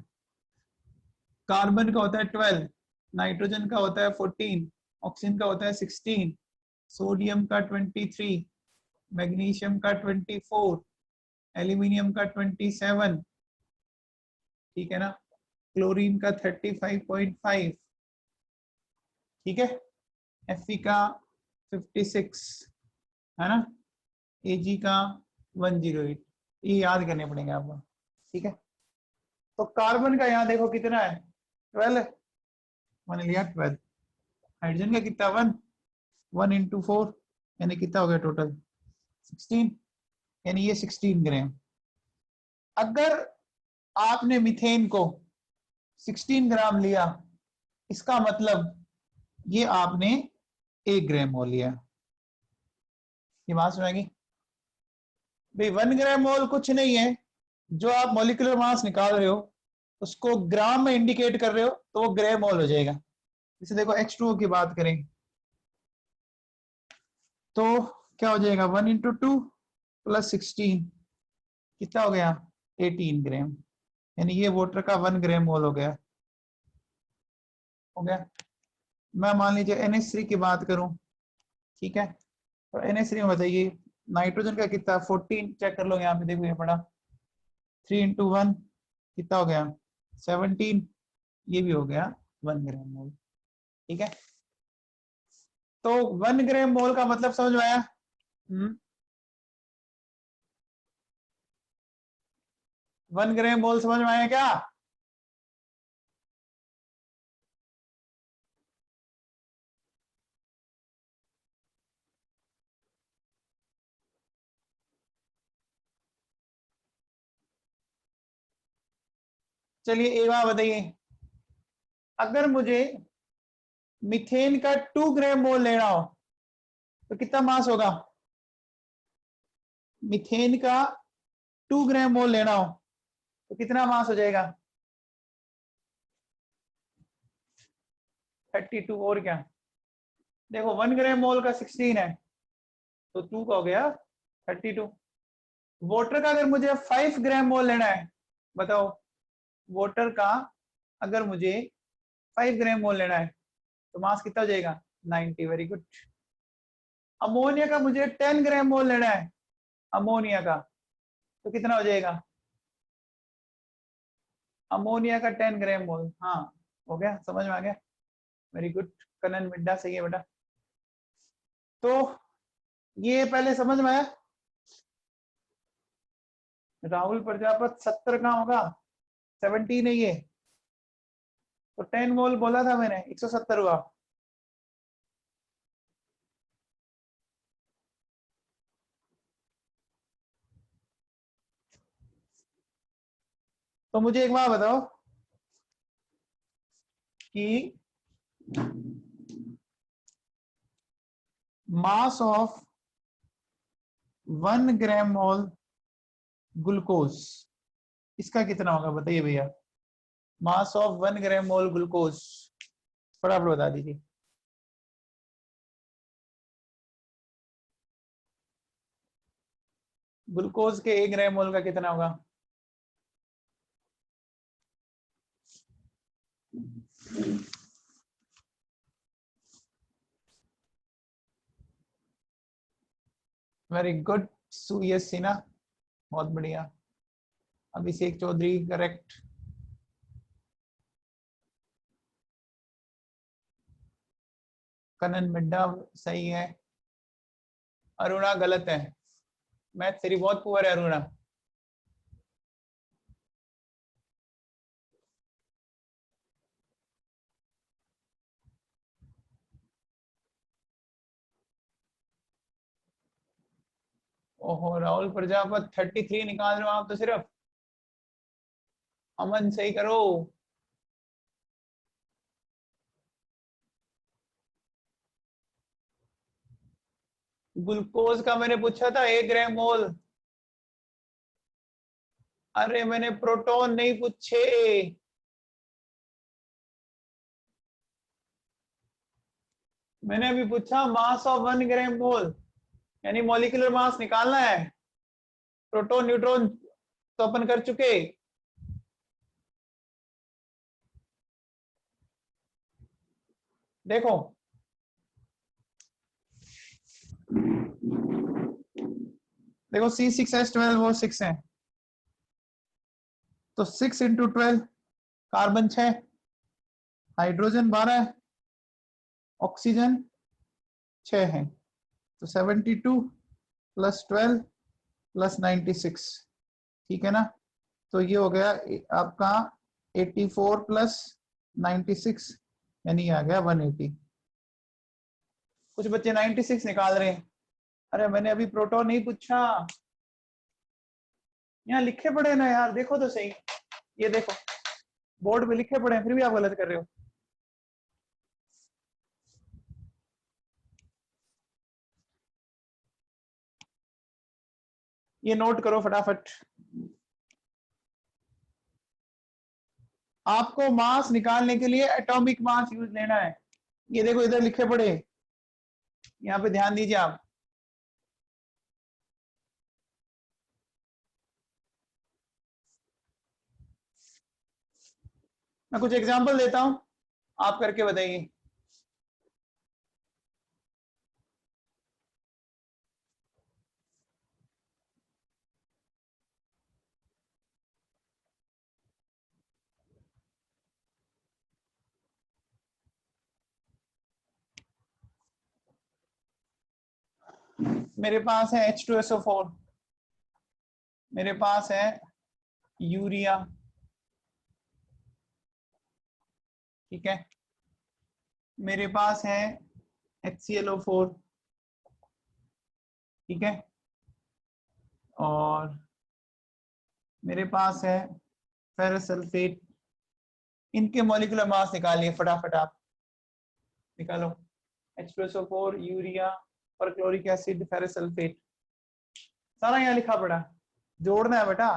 कार्बन का होता है 12, नाइट्रोजन का होता है 14, ऑक्सीजन का होता है 16, सोडियम का 23, मैग्नीशियम का 24, एल्यूमिनियम का 27, ठीक है ना, क्लोरीन का 35.5, ठीक है, Fe का 56, है ना, Ag का 108। ये याद करने पड़ेंगे आपको, ठीक है। तो कार्बन का यहाँ देखो कितना है, 12, मान लिया 12। हाइड्रोजन का कितना, 1 इंटू 4 यानी कितना हो गया टोटल 16, यानी ये 16 ग्राम। अगर आपने मीथेन को 16 ग्राम लिया, इसका मतलब ये आपने 1 ग्राम मोल लिया। ये बात सुनेगी भाई, 1 ग्राम मोल कुछ नहीं है। जो आप मॉलिक्यूलर मास निकाल रहे हो उसको ग्राम में इंडिकेट कर रहे हो तो वो ग्राम मोल हो जाएगा। जैसे देखो H2O की बात करें तो क्या हो जाएगा, 1 इंटू 2 प्लस 16 कितना हो गया, 18 ग्राम। यानी ये वाटर का 1 ग्राम मोल हो गया। मैं मान लीजिए NH3 की बात करूं, ठीक है। तो NH3 में बताइए नाइट्रोजन का कितना, 14, चेक कर लो यहाँ पे, देखो ये पड़ा 3 इंटू 1 कितना हो गया 17, ये भी हो गया 1 ग्राम मोल, ठीक है। तो 1 ग्राम मोल का मतलब समझ में आया। 1 ग्राम मोल समझ में आया क्या। चलिए एक बात बताइए, अगर मुझे मीथेन का 2 ग्राम मोल लेना हो तो कितना मास होगा, मीथेन का 2 ग्राम मोल लेना हो तो कितना मास हो जाएगा, 32। और क्या, देखो 1 ग्राम मोल का 16 है तो 2 का हो गया 32। वाटर का अगर मुझे 5 ग्राम मोल लेना है, बताओ वाटर का अगर मुझे 5 ग्राम मोल लेना है तो मास कितना हो जाएगा, 90। Very good. अमोनिया का मुझे 10 ग्राम मोल लेना है, अमोनिया का तो कितना हो जाएगा, अमोनिया का 10 ग्राम मोल। हाँ हो गया, समझ में आ गया, वेरी गुड। कनन मिड्डा सही है बेटा। तो ये पहले समझ में आया। राहुल प्रजापत 70 कहाँ होगा, 70 नहीं है तो 10 मोल बोला था मैंने, 170 हुआ। तो मुझे एक बात बताओ कि mass of 1 gram mole glucose इसका कितना होगा, बताइए भैया। Mass of 1 gram mole glucose फटाफट बता दीजिए। ग्लूकोज के 1 ग्राम मोल का कितना होगा, वेरी गुड। सुयस सिन्हा, बहुत बढ़िया। अभिषेक चौधरी करेक्ट। कनन मिड्डा सही है। अरुणा गलत है, मैथ तेरी बहुत पुअर है अरुणा। ओहो राहुल प्रजापत 33 निकाल रहे हो आप तो सिर्फ। अमन सही करो। ग्लूकोज का मैंने पूछा था 1 ग्राम मोल। अरे मैंने प्रोटॉन नहीं पूछे। मैंने अभी पूछा मास ऑफ 1 ग्राम मोल, यानी मॉलिक्यूलर मास निकालना है। प्रोटॉन न्यूट्रॉन तो अपन कर चुके। देखो देखो C6H12 वो 6 है, तो 6 इंटू 12, कार्बन 6, हाइड्रोजन 12, ऑक्सीजन 6 है, तो 72 प्लस 12 प्लस 96, ठीक है ना। तो ये हो गया आपका 84 प्लस 96, यानी आ गया 180। कुछ बच्चे 96 निकाल रहे हैं। अरे मैंने अभी प्रोटॉन नहीं पूछा, यहाँ लिखे पड़े ना यार, देखो तो सही। ये देखो बोर्ड पे लिखे पड़े हैं, फिर भी आप गलत कर रहे हो। ये नोट करो फटाफट। आपको मास निकालने के लिए एटॉमिक मास यूज लेना है। ये देखो इधर लिखे पड़े, यहाँ पे ध्यान दीजिए आप। मैं कुछ एग्जांपल देता हूं, आप करके बताइए। मेरे पास है H2SO4, मेरे पास है यूरिया, ठीक है, मेरे पास है HClO4, ठीक है, और मेरे पास है फेरस सल्फेट। इनके मॉलिक्यूलर मास निकालिए फटाफट, आप निकालो। H2SO4, urea, perchloric acid, ferrous sulphate, सारा यहाँ लिखा पड़ा, जोड़ना है बेटा।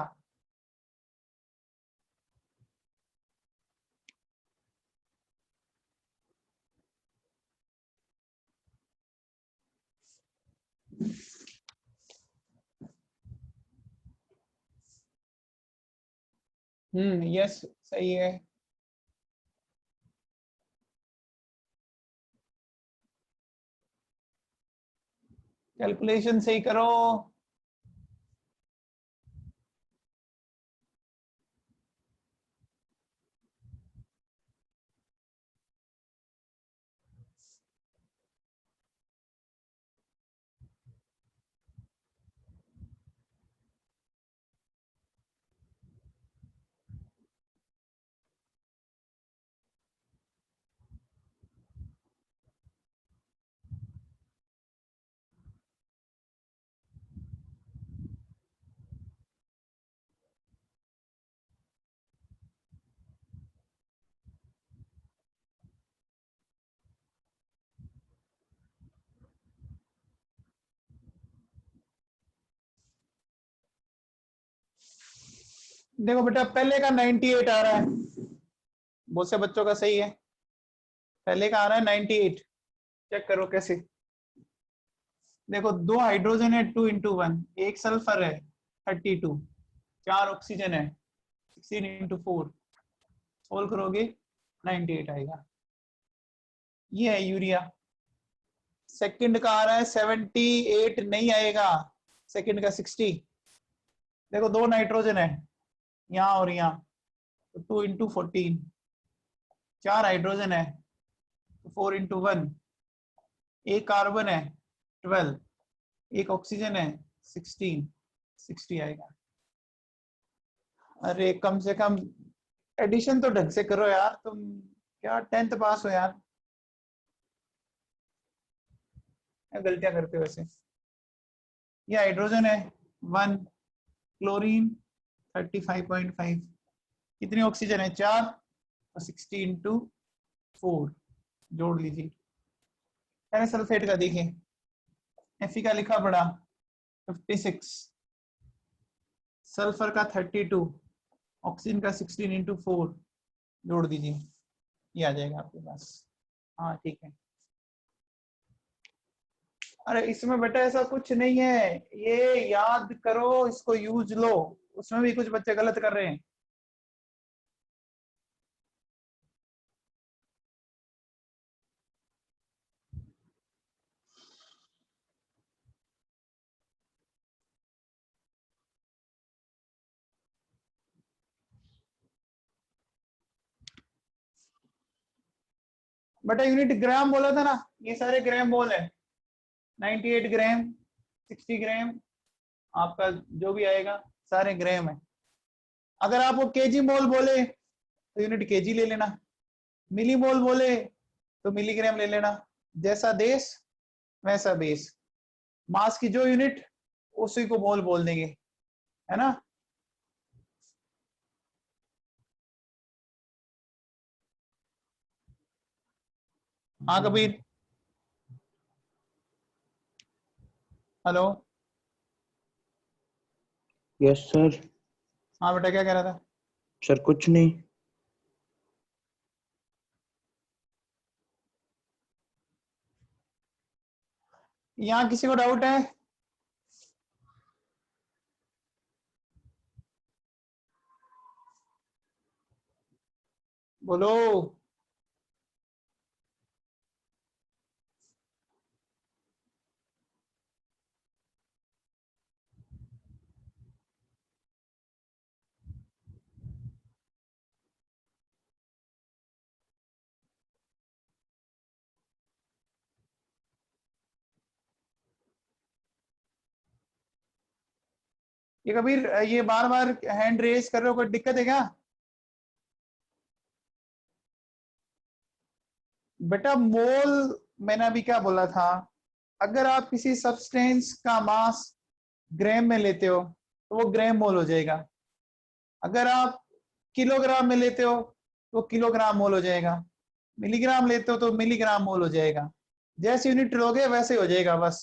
यस सही है। कैलकुलेशन सही करो। देखो बेटा पहले का 98 आ रहा है, बहुत से बच्चों का सही है। पहले का आ रहा है 98, चेक करो कैसे। देखो 2 हाइड्रोजन है 2 इंटू 1, 1 सल्फर है 32, 4 ऑक्सीजन है 16 इंटू 4, सोल्व करोगे 98 आएगा। ये है यूरिया। सेकंड का आ रहा है 78, नहीं आएगा, सेकंड का 60। देखो 2 नाइट्रोजन है यहाँ और यहाँ, तो 2 इंटू 14, 4 हाइड्रोजन है 4 इंटू 1, एक कार्बन है 12, एक ऑक्सीजन है 16, 60 आएगा। अरे कम से कम एडिशन तो ढंग से करो यार, तुम क्या 10th पास हो यार, गलतियां करते हो वैसे। ये हाइड्रोजन है 1, क्लोरीन 35.5, कितनी ऑक्सीजन है 4 और 60 इंटू 4 जोड़ लीजिए। पहले सल्फेट का देखिए, Fe का लिखा पड़ा 56, सल्फर का 32, ऑक्सीजन का 16 इंटू 4 जोड़ दीजिए, ये आ जाएगा आपके पास। हाँ ठीक है। अरे इसमें बेटा ऐसा कुछ नहीं है, ये याद करो, इसको यूज लो। उसमें भी कुछ बच्चे गलत कर रहे हैं। बेटा यूनिट ग्राम बोला था ना, ये सारे ग्राम बोल है। 98 ग्राम, 60 ग्राम, आपका जो भी आएगा सारे ग्राम है। अगर आपको केजी मोल बोले तो यूनिट केजी ले लेना, मिली मोल बोले तो मिलीग्राम ले लेना। जैसा देश वैसा बेस, मास की जो यूनिट उसी को मोल बोल देंगे, है ना। हाँ कबीर, हेलो। Yes sir. हाँ बेटा क्या कह रहा था? सर कुछ नहीं। यहाँ किसी को डाउट है? बोलो। ये कबीर, ये बार बार हैंड रेस कर रहे हो, कोई दिक्कत है क्या? बेटा मोल मैंने अभी क्या बोला था, अगर आप किसी सब्सटेंस का मास ग्राम में लेते हो तो वो ग्राम मोल हो जाएगा। अगर आप किलोग्राम में लेते हो तो किलोग्राम मोल हो जाएगा। मिलीग्राम लेते हो तो मिलीग्राम मोल हो जाएगा। जैसे यूनिट लोगे वैसे हो जाएगा बस,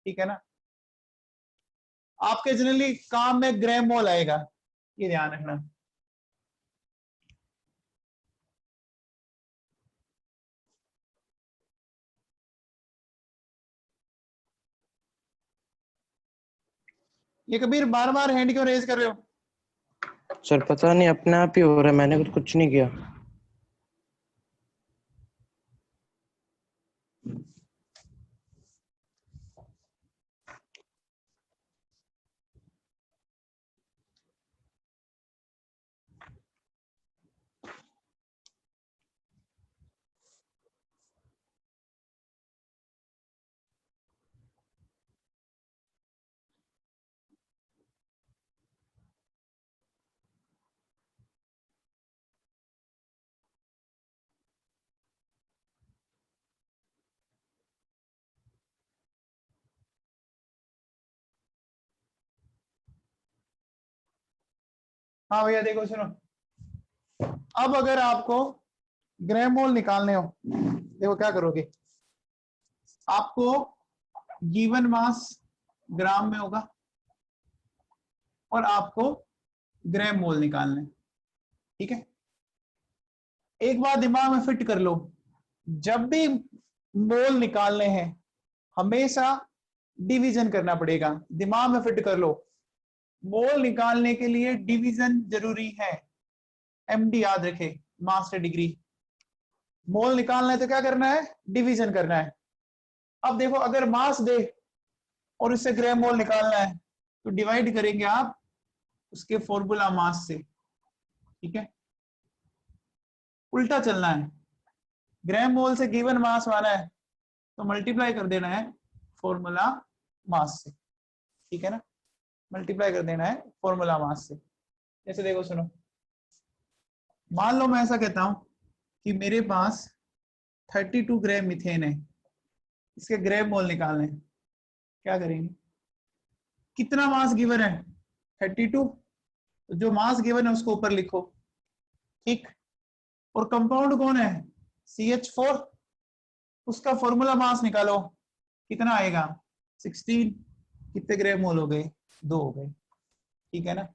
ठीक है ना। आपके जनरली काम में ग्राम मोल आएगा, ये ध्यान रखना। ये कबीर बार बार हैंड क्यों रेज कर रहे हो? सर पता नहीं, अपने आप ही हो रहा है, मैंने कुछ नहीं किया। हाँ भैया देखो सुनो, अब अगर आपको ग्राम मोल निकालने हो, देखो क्या करोगे। आपको गिवन मास ग्राम में होगा और आपको ग्राम मोल निकालना है, ठीक है। एक बात दिमाग में फिट कर लो, जब भी मोल निकालने हैं हमेशा डिवीजन करना पड़ेगा। दिमाग में फिट कर लो, मोल निकालने के लिए डिवीजन जरूरी है। एमडी याद रखे, मास्टर डिग्री। मोल निकालना है तो क्या करना है? डिवीजन करना है। अब देखो अगर मास दे और इससे ग्राम मोल निकालना है तो डिवाइड करेंगे आप उसके फॉर्मूला मास से, ठीक है। उल्टा चलना है, ग्राम मोल से गिवन मास माना है तो मल्टीप्लाई कर देना है फॉर्मूला मास से, ठीक है ना। मल्टीप्लाई कर देना है फॉर्मूला मास से। जैसे देखो सुनो, मान लो मैं ऐसा कहता हूं कि मेरे पास 32 ग्राम मीथेन है, इसके ग्राम मोल निकालने हैं। क्या करेंगे? कितना मास गिवन है? 32, तो तो जो मास गिवन है उसको ऊपर लिखो, ठीक। और कंपाउंड कौन है, CH4, उसका फॉर्मूला मास निकालो, कितना आएगा 16, कितने ग्राम मोल हो गए, 2 हो गए, ठीक है ना।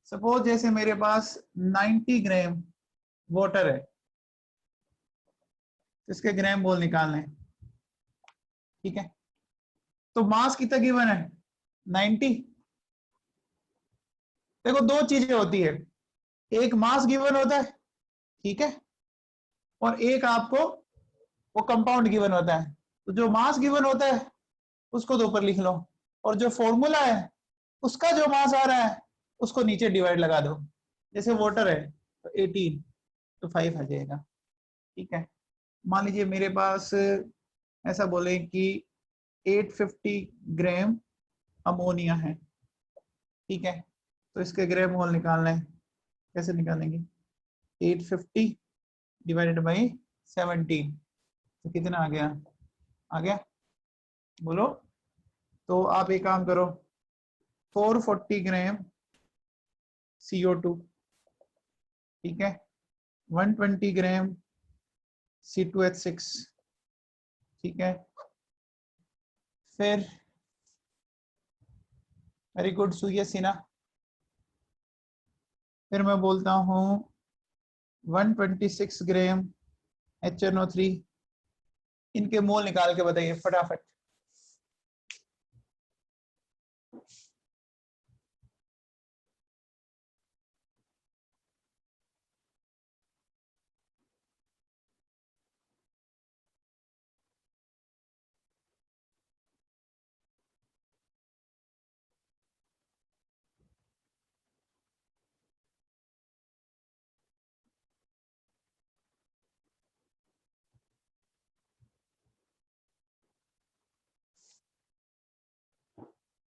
सपोज जैसे मेरे पास 90 ग्राम वाटर है, इसके ग्राम मोल निकालने हैं, ठीक है। तो मास कितना गिवन है 90। देखो दो चीजें होती है, एक मास गिवन होता है, ठीक है, और एक आपको वो कंपाउंड गिवन होता है। तो जो मास गिवन होता है उसको तो ऊपर लिख लो, और जो फॉर्मूला है उसका जो मास आ रहा है उसको नीचे डिवाइड लगा दो। जैसे वाटर है तो 18, तो 5 आ जाएगा, ठीक है। मान लीजिए मेरे पास ऐसा बोले कि 850 ग्राम अमोनिया है, ठीक है। तो इसके ग्राम मोल निकालना है, कैसे निकालेंगे, 850 डिवाइडेड बाई 17, तो कितना आ गया बोलो। तो आप एक काम करो, 440 ग्राम CO2, ठीक है, 120 ग्राम C2H6, ठीक है। फिर वेरी गुड सुइया सिन्हा, फिर मैं बोलता हूँ 126 ग्राम HNO3, इनके मोल निकाल के बताइए फटाफट।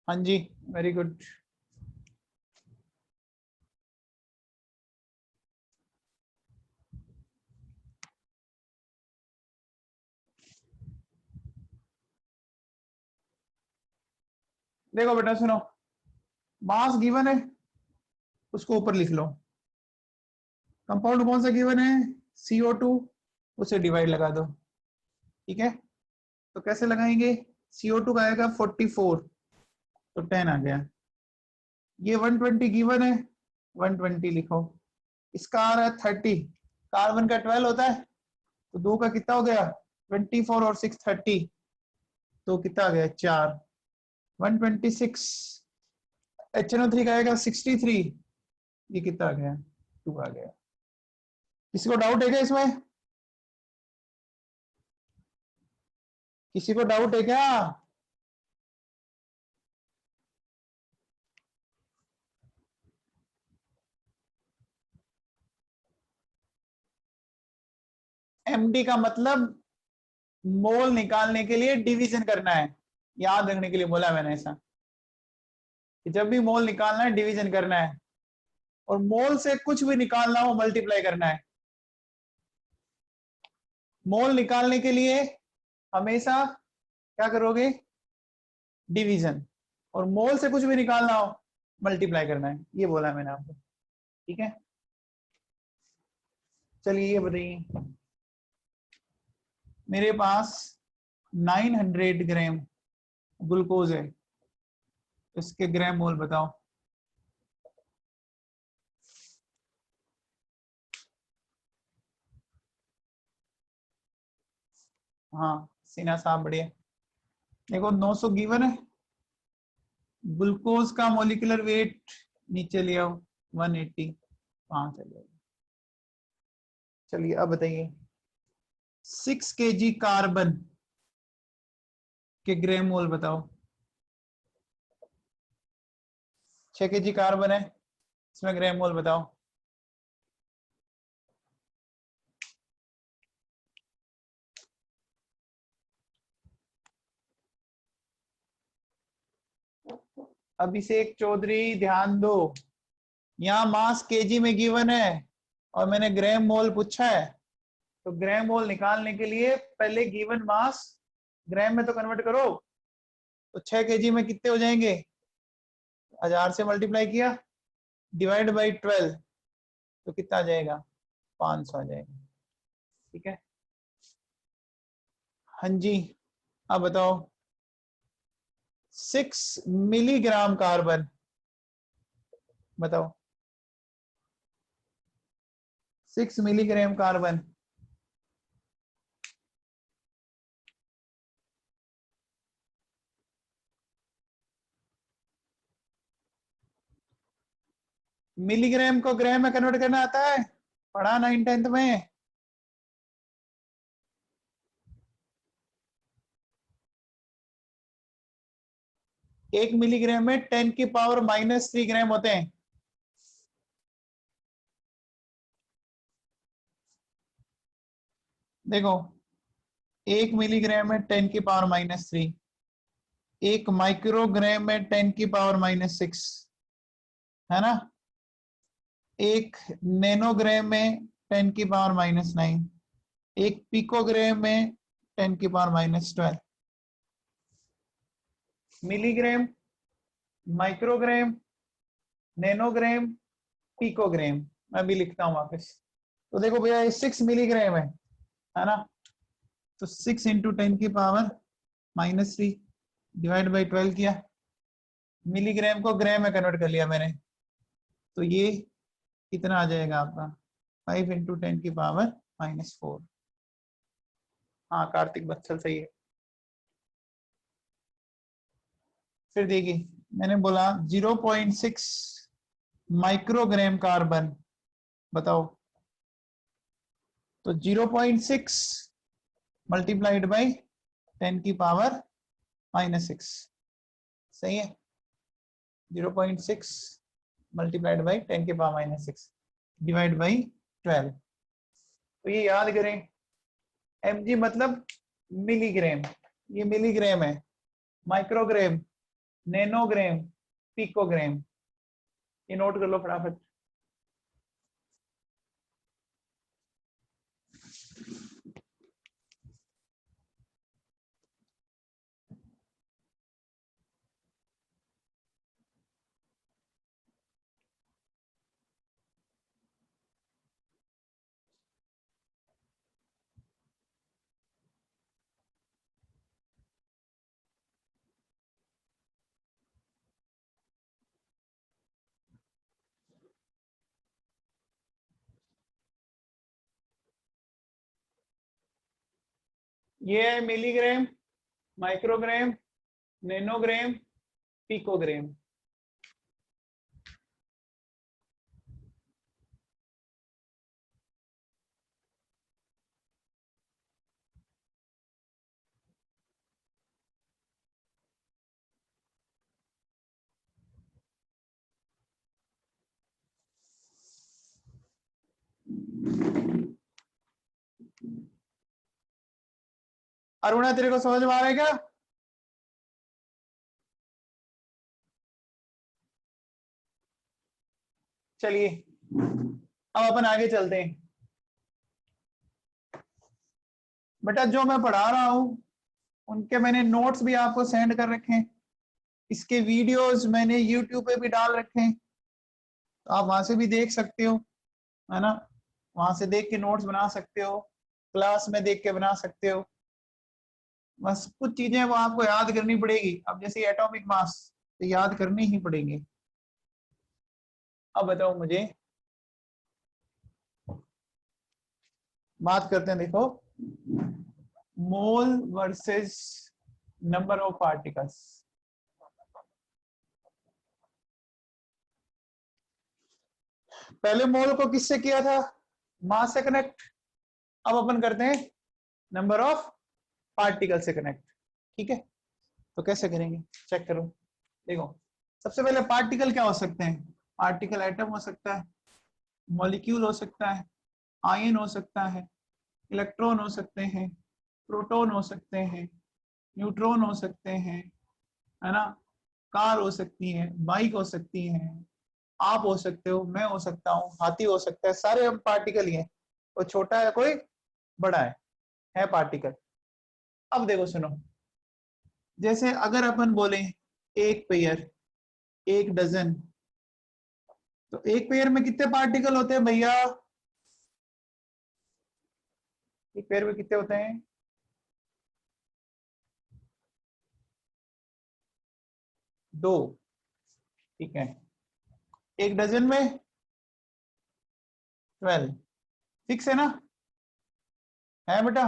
हाँ जी, वेरी गुड। देखो बेटा सुनो, मास गिवन है उसको ऊपर लिख लो, कंपाउंड कौन सा गिवन है CO2, उसे डिवाइड लगा दो, ठीक है। तो कैसे लगाएंगे, CO2 का आएगा 44, तो 10 आ गया। ये 120 गिवन है, 120 लिखो। इसका आ रहा है 30, कार्बन का 12 होता है, तो 2 का कितना हो गया 24 और 6 30, तो कितना आ गया 4, 126। HNO3 का आएगा 63, ये कितना आ गया 2 आ गया। किसी को डाउट है क्या इसमें, किसी को डाउट है क्या? MD का मतलब मोल निकालने के लिए डिवीजन करना है, याद रखने के लिए बोला मैंने ऐसा, कि जब भी मोल निकालना है डिवीजन करना है, और मोल से कुछ भी निकालना हो मल्टीप्लाई करना है। मोल निकालने के लिए हमेशा क्या करोगे, डिवीजन, और मोल से कुछ भी निकालना हो मल्टीप्लाई करना है, ये बोला मैंने आपको, ठीक है। चलिए ये बताइए, मेरे पास 900 ग्राम ग्लूकोज है, इसके ग्राम मोल बताओ। हाँ सिन्हा साहब बढ़िया। देखो 900 गिवन है, ग्लूकोज का मोलिकुलर वेट नीचे ले आओ 180, 5 आ जाएगा। चलिए अब बताइए 6 kg कार्बन के ग्राम मोल बताओ। 6 kg कार्बन है, इसमें ग्राम मोल बताओ। अभिषेक चौधरी ध्यान दो, यहाँ मास केजी में गिवन है और मैंने ग्राम मोल पूछा है, तो ग्राम मोल निकालने के लिए पहले गिवन मास ग्राम में तो कन्वर्ट करो। तो 6 kg में कितने हो जाएंगे, 1000 से मल्टीप्लाई किया डिवाइड बाई 12 तो कितना आ जाएगा, 500 आ जाएगा। ठीक है, हाँ जी, अब बताओ 6 मिलीग्राम कार्बन, बताओ 6 मिलीग्राम कार्बन मिलीग्राम को ग्राम में कन्वर्ट करना आता है, पढ़ा 9th 10th में। एक मिलीग्राम में 10⁻³ ग्राम होते हैं। देखो 1 मिलीग्राम में 10⁻³ 1 माइक्रोग्राम में 10⁻⁶ है ना, 1 नैनोग्राम में 10⁻⁹, 1 पिकोग्राम में 10⁻12। मिलीग्राम, माइक्रोग्राम, नैनोग्राम, पिकोग्राम, मैं भी लिखता हूं वापस। तो देखो भैया ये 6 मिलीग्राम है ना, तो 6 × 10⁻³ डिवाइड बाई 12 किया, मिलीग्राम को ग्राम में कन्वर्ट कर लिया मैंने, तो ये कितना आ जाएगा आपका 5 × 10⁻⁴। हाँ कार्तिक बत्सल सही है। फिर देखिए मैंने बोला 0.6 माइक्रोग्राम कार्बन, बताओ तो 0.6 मल्टीप्लाइड बाई 10⁻⁻⁶, सही है, 0.6 मल्टीप्लाइड बाई 10⁻⁻⁶ डिवाइड बाई 12। तो ये याद करें, mg मतलब मिलीग्राम, ये मिलीग्राम है, माइक्रोग्राम, नैनोग्राम, पिकोग्राम, ये नोट कर लो फटाफट। ये है milligram, microgram, nanogram, picogram. Aruna तेरे को समझ में आ रहा है क्या? चलिए अब अपन आगे चलते हैं। बेटा जो मैं पढ़ा रहा हूं उनके मैंने नोट्स भी आपको सेंड कर रखे हैं, इसके वीडियोस मैंने यूट्यूब पे भी डाल रखे हैं, तो आप वहां से भी देख सकते हो, है ना, वहां से देख के नोट्स बना सकते हो, क्लास में देख के बना सकते हो। बस कुछ चीजें वो आपको याद करनी पड़ेगी, अब जैसे एटॉमिक मास तो याद करनी ही पड़ेंगी। अब बताओ मुझे, बात करते हैं, देखो मोल वर्सेस नंबर ऑफ पार्टिकल्स। पहले मोल को किससे किया था, मास से कनेक्ट, अब अपन करते हैं नंबर ऑफ पार्टिकल से कनेक्ट। ठीक है, तो कैसे करेंगे चेक करो। देखो सबसे पहले पार्टिकल क्या हो सकते हैं, पार्टिकल एटम हो सकता है, मॉलिक्यूल हो सकता है, आयन हो सकता है, इलेक्ट्रॉन हो सकते हैं, प्रोटॉन हो सकते हैं, न्यूट्रॉन हो सकते हैं, है ना, कार हो सकती है, बाइक हो सकती है, आप हो सकते हो, मैं हो सकता हूँ, हाथी हो सकता है, सारे हम पार्टिकल ही हैं, कोई छोटा है कोई बड़ा है पार्टिकल। अब देखो सुनो, जैसे अगर अपन बोले एक पेयर, एक डजन, तो एक पेयर में कितने पार्टिकल होते हैं भैया? एक पेयर में कितने होते हैं? 2। ठीक है। एक डजन में 12। फिक्स है ना? है बेटा?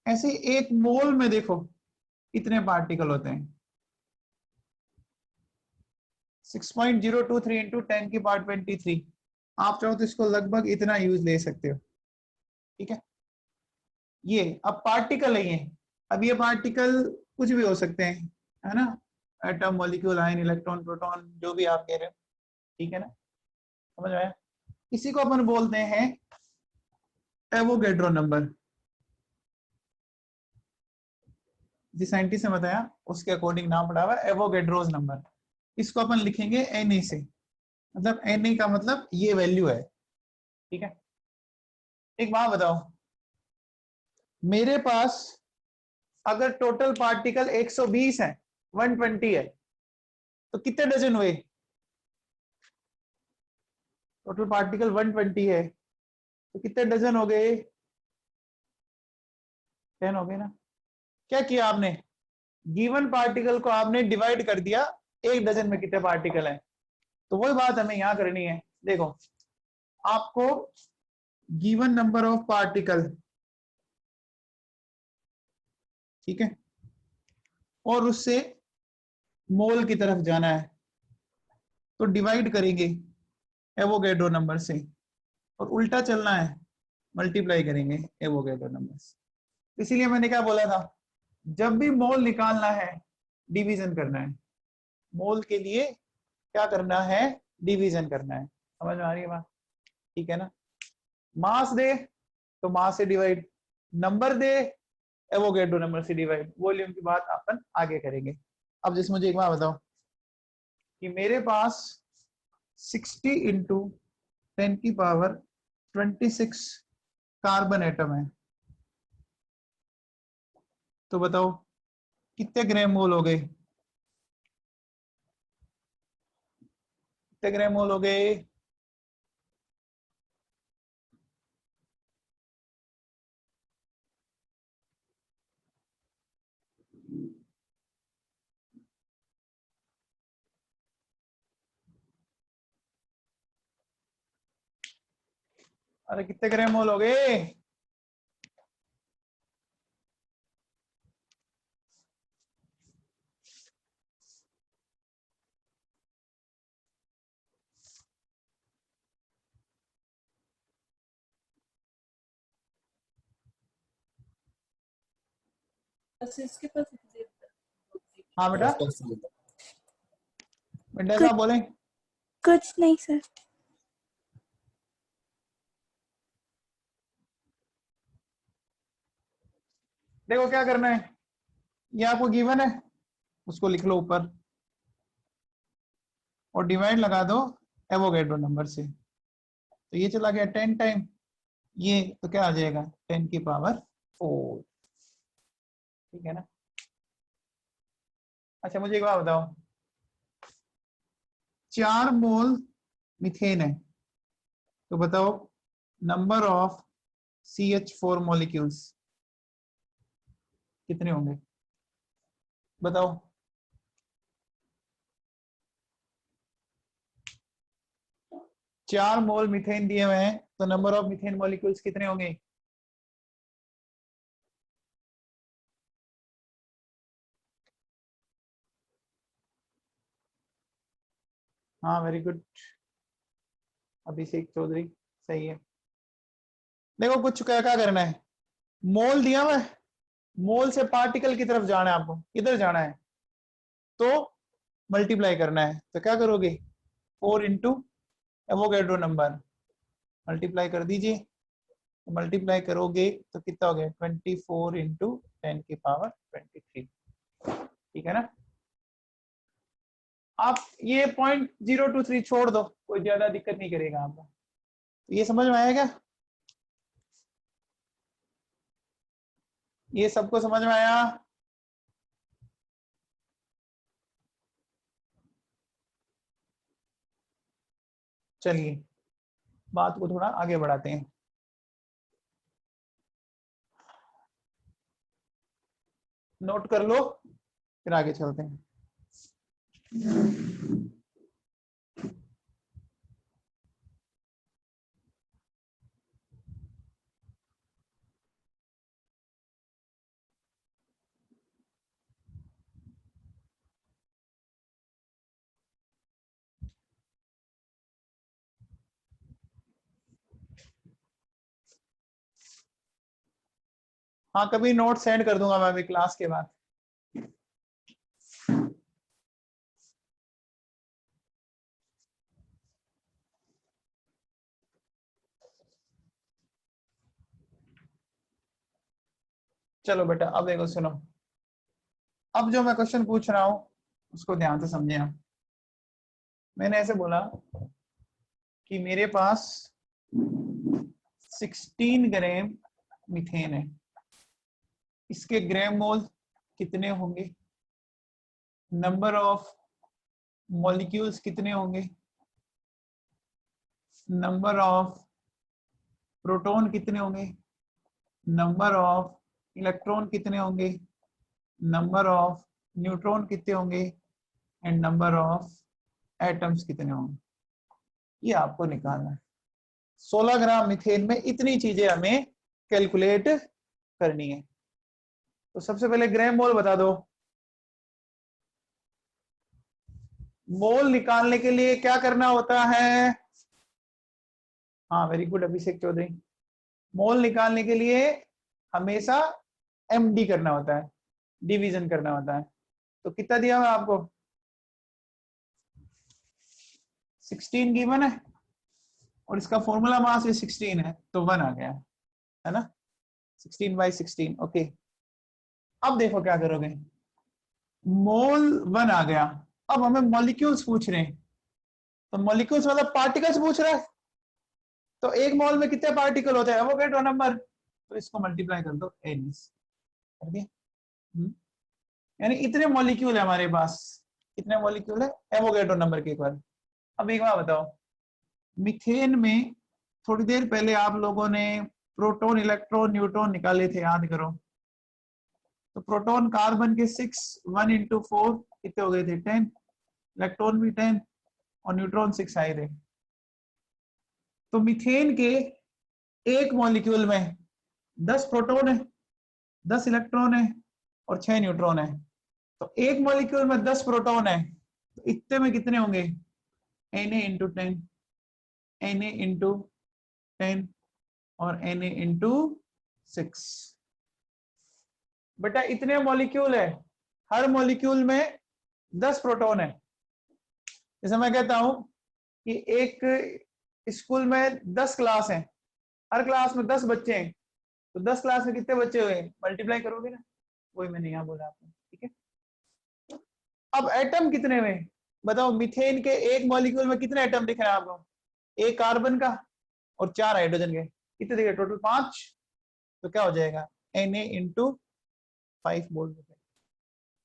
ऐसे एक मोल में देखो कितने पार्टिकल होते हैं। 6.023 इंटू 10 की पावर 23। आप चाहो तो इसको लगभग इतना यूज ले सकते हो। ठीक है। ये अब पार्टिकल है ये। अब ये पार्टिकल कुछ भी हो सकते हैं, है ना? Atom, molecule, ion, electron, proton, जो भी आप कह रहे हो। ठीक है ना? समझ में आया? इसी को अपन बोलते हैं एवोगैड्रो नंबर। जिस साइंटिस्ट ने बताया उसके अकॉर्डिंग नाम पड़ा हुआ है एवोगैड्रोस नंबर। इसको अपन लिखेंगे Na से, मतलब Na का मतलब ये वैल्यू है। ठीक है। एक बात बताओ, मेरे पास अगर टोटल पार्टिकल 120 है, 120 है, तो कितने डजन हुए? टोटल पार्टिकल 120 है तो कितने डजन हो गए? 10 हो गए ना? क्या किया आपने? गिवन पार्टिकल को आपने डिवाइड कर दिया एक डजन में कितने पार्टिकल हैं। तो वही बात हमें यहां करनी है। देखो, आपको गिवन नंबर ऑफ पार्टिकल, ठीक है, और उससे मोल की तरफ जाना है, तो डिवाइड करेंगे एवोगैड्रो नंबर से, और उल्टा चलना है, मल्टीप्लाई करेंगे एवोगैड्रो नंबर से। इसीलिए मैंने क्या बोला था, जब भी मोल निकालना है डिवीजन करना है। मोल के लिए क्या करना है? डिवीजन करना है। समझ में आ रही है बात? ठीक है ना? मास दे तो मास से डिवाइड, नंबर दे एवोगैड्रो नंबर से डिवाइड, वॉल्यूम की बात अपन आगे करेंगे। अब जैसे मुझे एक बात बताओ कि मेरे पास 60 इंटू 10 की पावर 26 कार्बन एटम है, तो बताओ कितने ग्राम मोल हो गए? कितने ग्राम मोल हो गए? अरे कितने ग्राम मोल हो गए? इसके पास हाँ बेटा, मिंडा साहब बोले। कुछ नहीं सर। देखो क्या करना है, ये आपको गिवन है, उसको लिख लो ऊपर और डिवाइड लगा दो एवोगैड्रो नंबर से। तो ये चला गया 10 टाइम, ये तो क्या आ जाएगा? 10 की पावर 4। ठीक है ना? अच्छा मुझे एक बात बताओ, 4 मोल मीथेन है, तो बताओ नंबर ऑफ CH4 मॉलिक्यूल्स कितने होंगे? बताओ। चार मोल मीथेन दिए हुए हैं, तो नंबर ऑफ मीथेन मॉलिक्यूल्स कितने होंगे? हाँ वेरी गुड अभिषेक चौधरी, सही है। देखो कुछ क्या क्या करना है, मोल दिया हुआ है, मोल से पार्टिकल की तरफ जाना है, आपको किधर जाना है, तो मल्टीप्लाई करना है। तो क्या करोगे? 4 इंटू एवोगैड्रो नंबर, मल्टीप्लाई कर दीजिए। तो मल्टीप्लाई करोगे तो कितना हो गया? 24 इंटू 10 की पावर 23। ठीक है ना? आप ये 0.023 छोड़ दो, कोई ज्यादा दिक्कत नहीं करेगा आपको। तो ये समझ में आया क्या? ये सबको समझ में आया? चलिए बात को थोड़ा आगे बढ़ाते हैं। नोट कर लो फिर आगे चलते हैं। हाँ, कभी नोट सेंड कर दूंगा मैं अभी क्लास के बाद। चलो बेटा, अब देखो सुनो, अब जो मैं क्वेश्चन पूछ रहा हूं उसको ध्यान से समझे आप। मैंने ऐसे बोला कि मेरे पास 16 ग्राम मीथेन है, इसके ग्राम मोल कितने होंगे, नंबर ऑफ मॉलिक्यूल्स कितने होंगे, नंबर ऑफ प्रोटॉन कितने होंगे, नंबर ऑफ इलेक्ट्रॉन कितने होंगे, नंबर ऑफ न्यूट्रॉन कितने होंगे एंड नंबर ऑफ एटम्स कितने होंगे, ये आपको निकालना है। 16 ग्राम मीथेन में इतनी चीजें हमें कैलकुलेट करनी है। तो सबसे पहले ग्राम मोल बता दो। मोल निकालने के लिए क्या करना होता है? हाँ, वेरी गुड अभिषेक चौधरी। मोल निकालने के लिए हमेशा एमडी करना होता है, डिवीजन करना होता है। तो कितना दिया हुआ आपको? 16 गिवन है और इसका फॉर्मूला मास भी 16 है, तो 1 आ गया है ना, 16/16। ओके, अब देखो क्या करोगे, मोल 1 आ गया। अब हमें मॉलिक्यूल्स पूछ रहे हैं, तो मॉलिक्यूल्स मतलब पार्टिकल्स पूछ रहा है। तो एक मोल में कितने पार्टिकल होते हैं, एवोगैड्रो नंबर, तो इसको मल्टीप्लाई कर दो n से, कर दिया। यानी इतने मॉलिक्यूल है हमारे पास, कितने मॉलिक्यूल है एवोगैड्रो नंबर के इक्वल। अब एक बात बताओ, मीथेन में थोड़ी देर पहले आप लोगों ने प्रोटॉन इलेक्ट्रॉन न्यूट्रॉन निकाले थे, याद करो। तो प्रोटॉन कार्बन के 6, 1 into 4 कितने हो गए थे, 10, इलेक्ट्रॉन भी 10 और न्यूट्रॉन 6 आए थे। तो मीथेन के एक मॉलिक्यूल में 10 प्रोटॉन है, 10 इलेक्ट्रॉन है और 6 न्यूट्रॉन है। तो एक मॉलिक्यूल में 10 प्रोटॉन है, तो इतने में कितने होंगे, Na into 10, Na into 10 और Na into 6। बेटा इतने मॉलिक्यूल है, हर मॉलिक्यूल में 10 प्रोटॉन है। जैसे मैं कहता हूं कि एक स्कूल में 10 क्लास हैं, हर क्लास में 10 बच्चे हैं, तो 10 क्लास में कितने बच्चे हुए, मल्टीप्लाई करोगे ना, वही मैंने यहाँ बोला आपको। ठीक है, अब एटम कितने में बताओ, मीथेन के एक मॉलिक्यूल में कितने एटम दिख रहे हैं आपको, एक कार्बन का और 4 हाइड्रोजन के, कितने दिख रहे, टोटल 5। तो क्या हो जाएगा, Na into 5 बोल देंगे,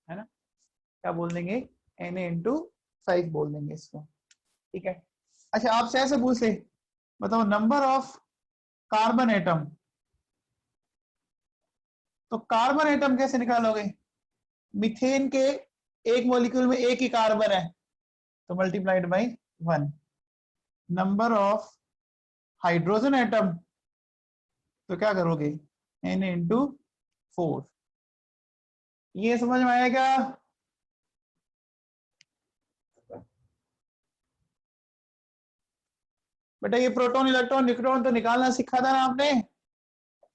है ना, क्या बोल देंगे, Na into 5 बोल देंगे इसको। ठीक है, अच्छा आपसे ऐसे पूछे, बताओ नंबर ऑफ कार्बन एटम, तो कार्बन एटम कैसे निकालोगे, मीथेन के एक मॉलिक्यूल में एक ही कार्बन है, तो multiplied by 1। Number of hydrogen atom, तो क्या करोगे, Na into 4। ये समझ में आया क्या? बेटा ये प्रोटॉन इलेक्ट्रॉन न्यूट्रॉन तो निकालना सिखा था ना आपने,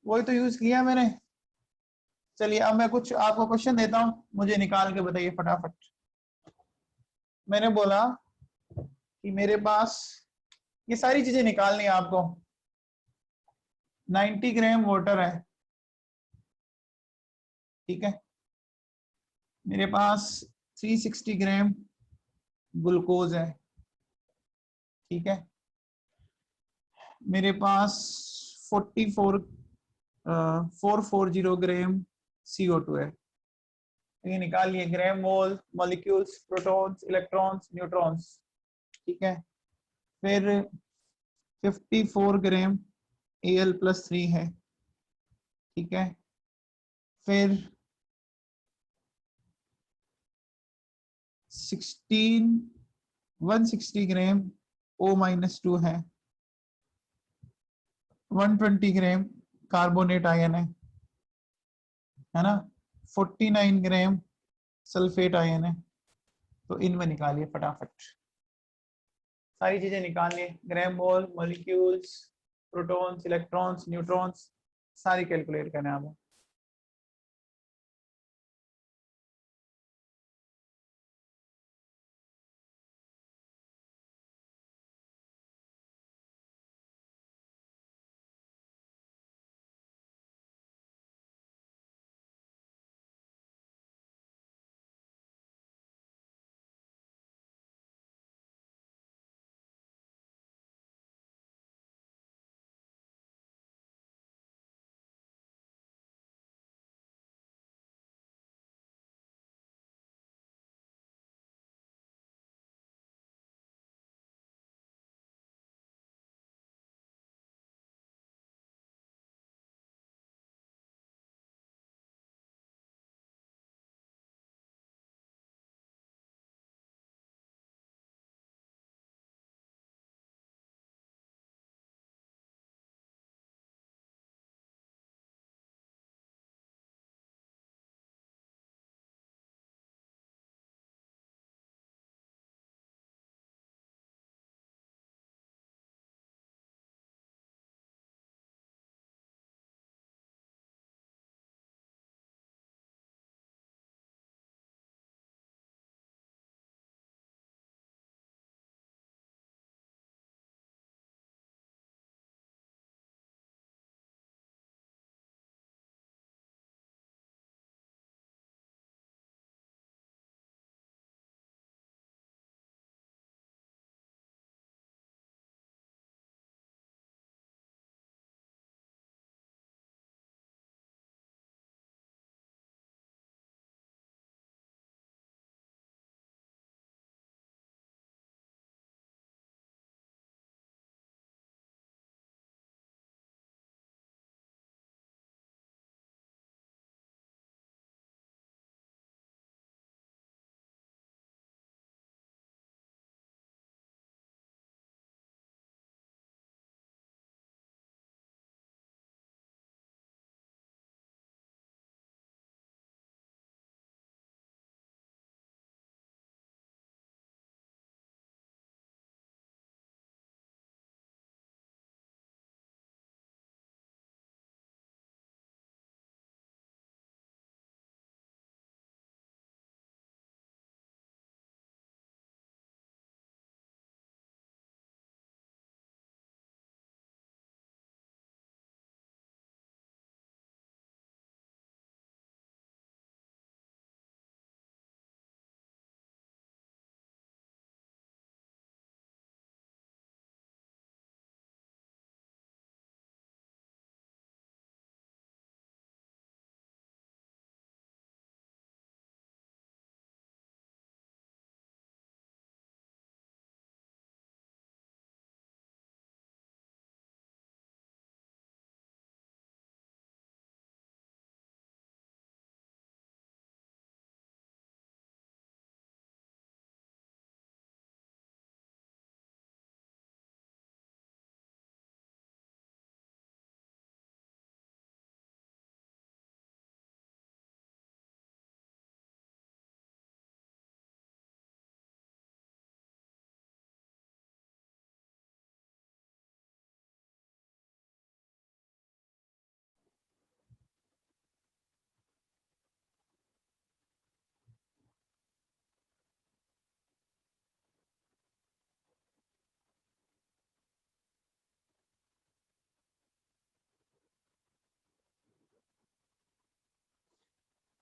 वही तो यूज किया मैंने। चलिए अब मैं कुछ आपको क्वेश्चन देता हूं, मुझे निकाल के बताइए फटाफट। मैंने बोला कि मेरे पास ये सारी चीजें निकालनी है आपको। 90 ग्राम वाटर है, ठीक है, मेरे पास 360 ग्राम ग्लूकोज है, ठीक है, मेरे पास 440 ग्राम CO2 है। ये निकालिए, ग्राम मोल, मॉलिक्यूल्स, प्रोटॉन्स, इलेक्ट्रॉन्स, न्यूट्रॉन्स। ठीक है, फिर 54 ग्राम Al+3 है, ठीक है। फिर 160 ग्राम O-2 है, 120 ग्राम कार्बोनेट आयन है ना, 49 ग्राम सल्फेट आयन है। तो इनमें निकालिए फटाफट, सारी चीजें निकालिए, ग्राम मोल, मॉलिक्यूल्स, प्रोटॉन्स, इलेक्ट्रॉन्स, न्यूट्रॉन्स, सारी कैलकुलेट करना है आपको।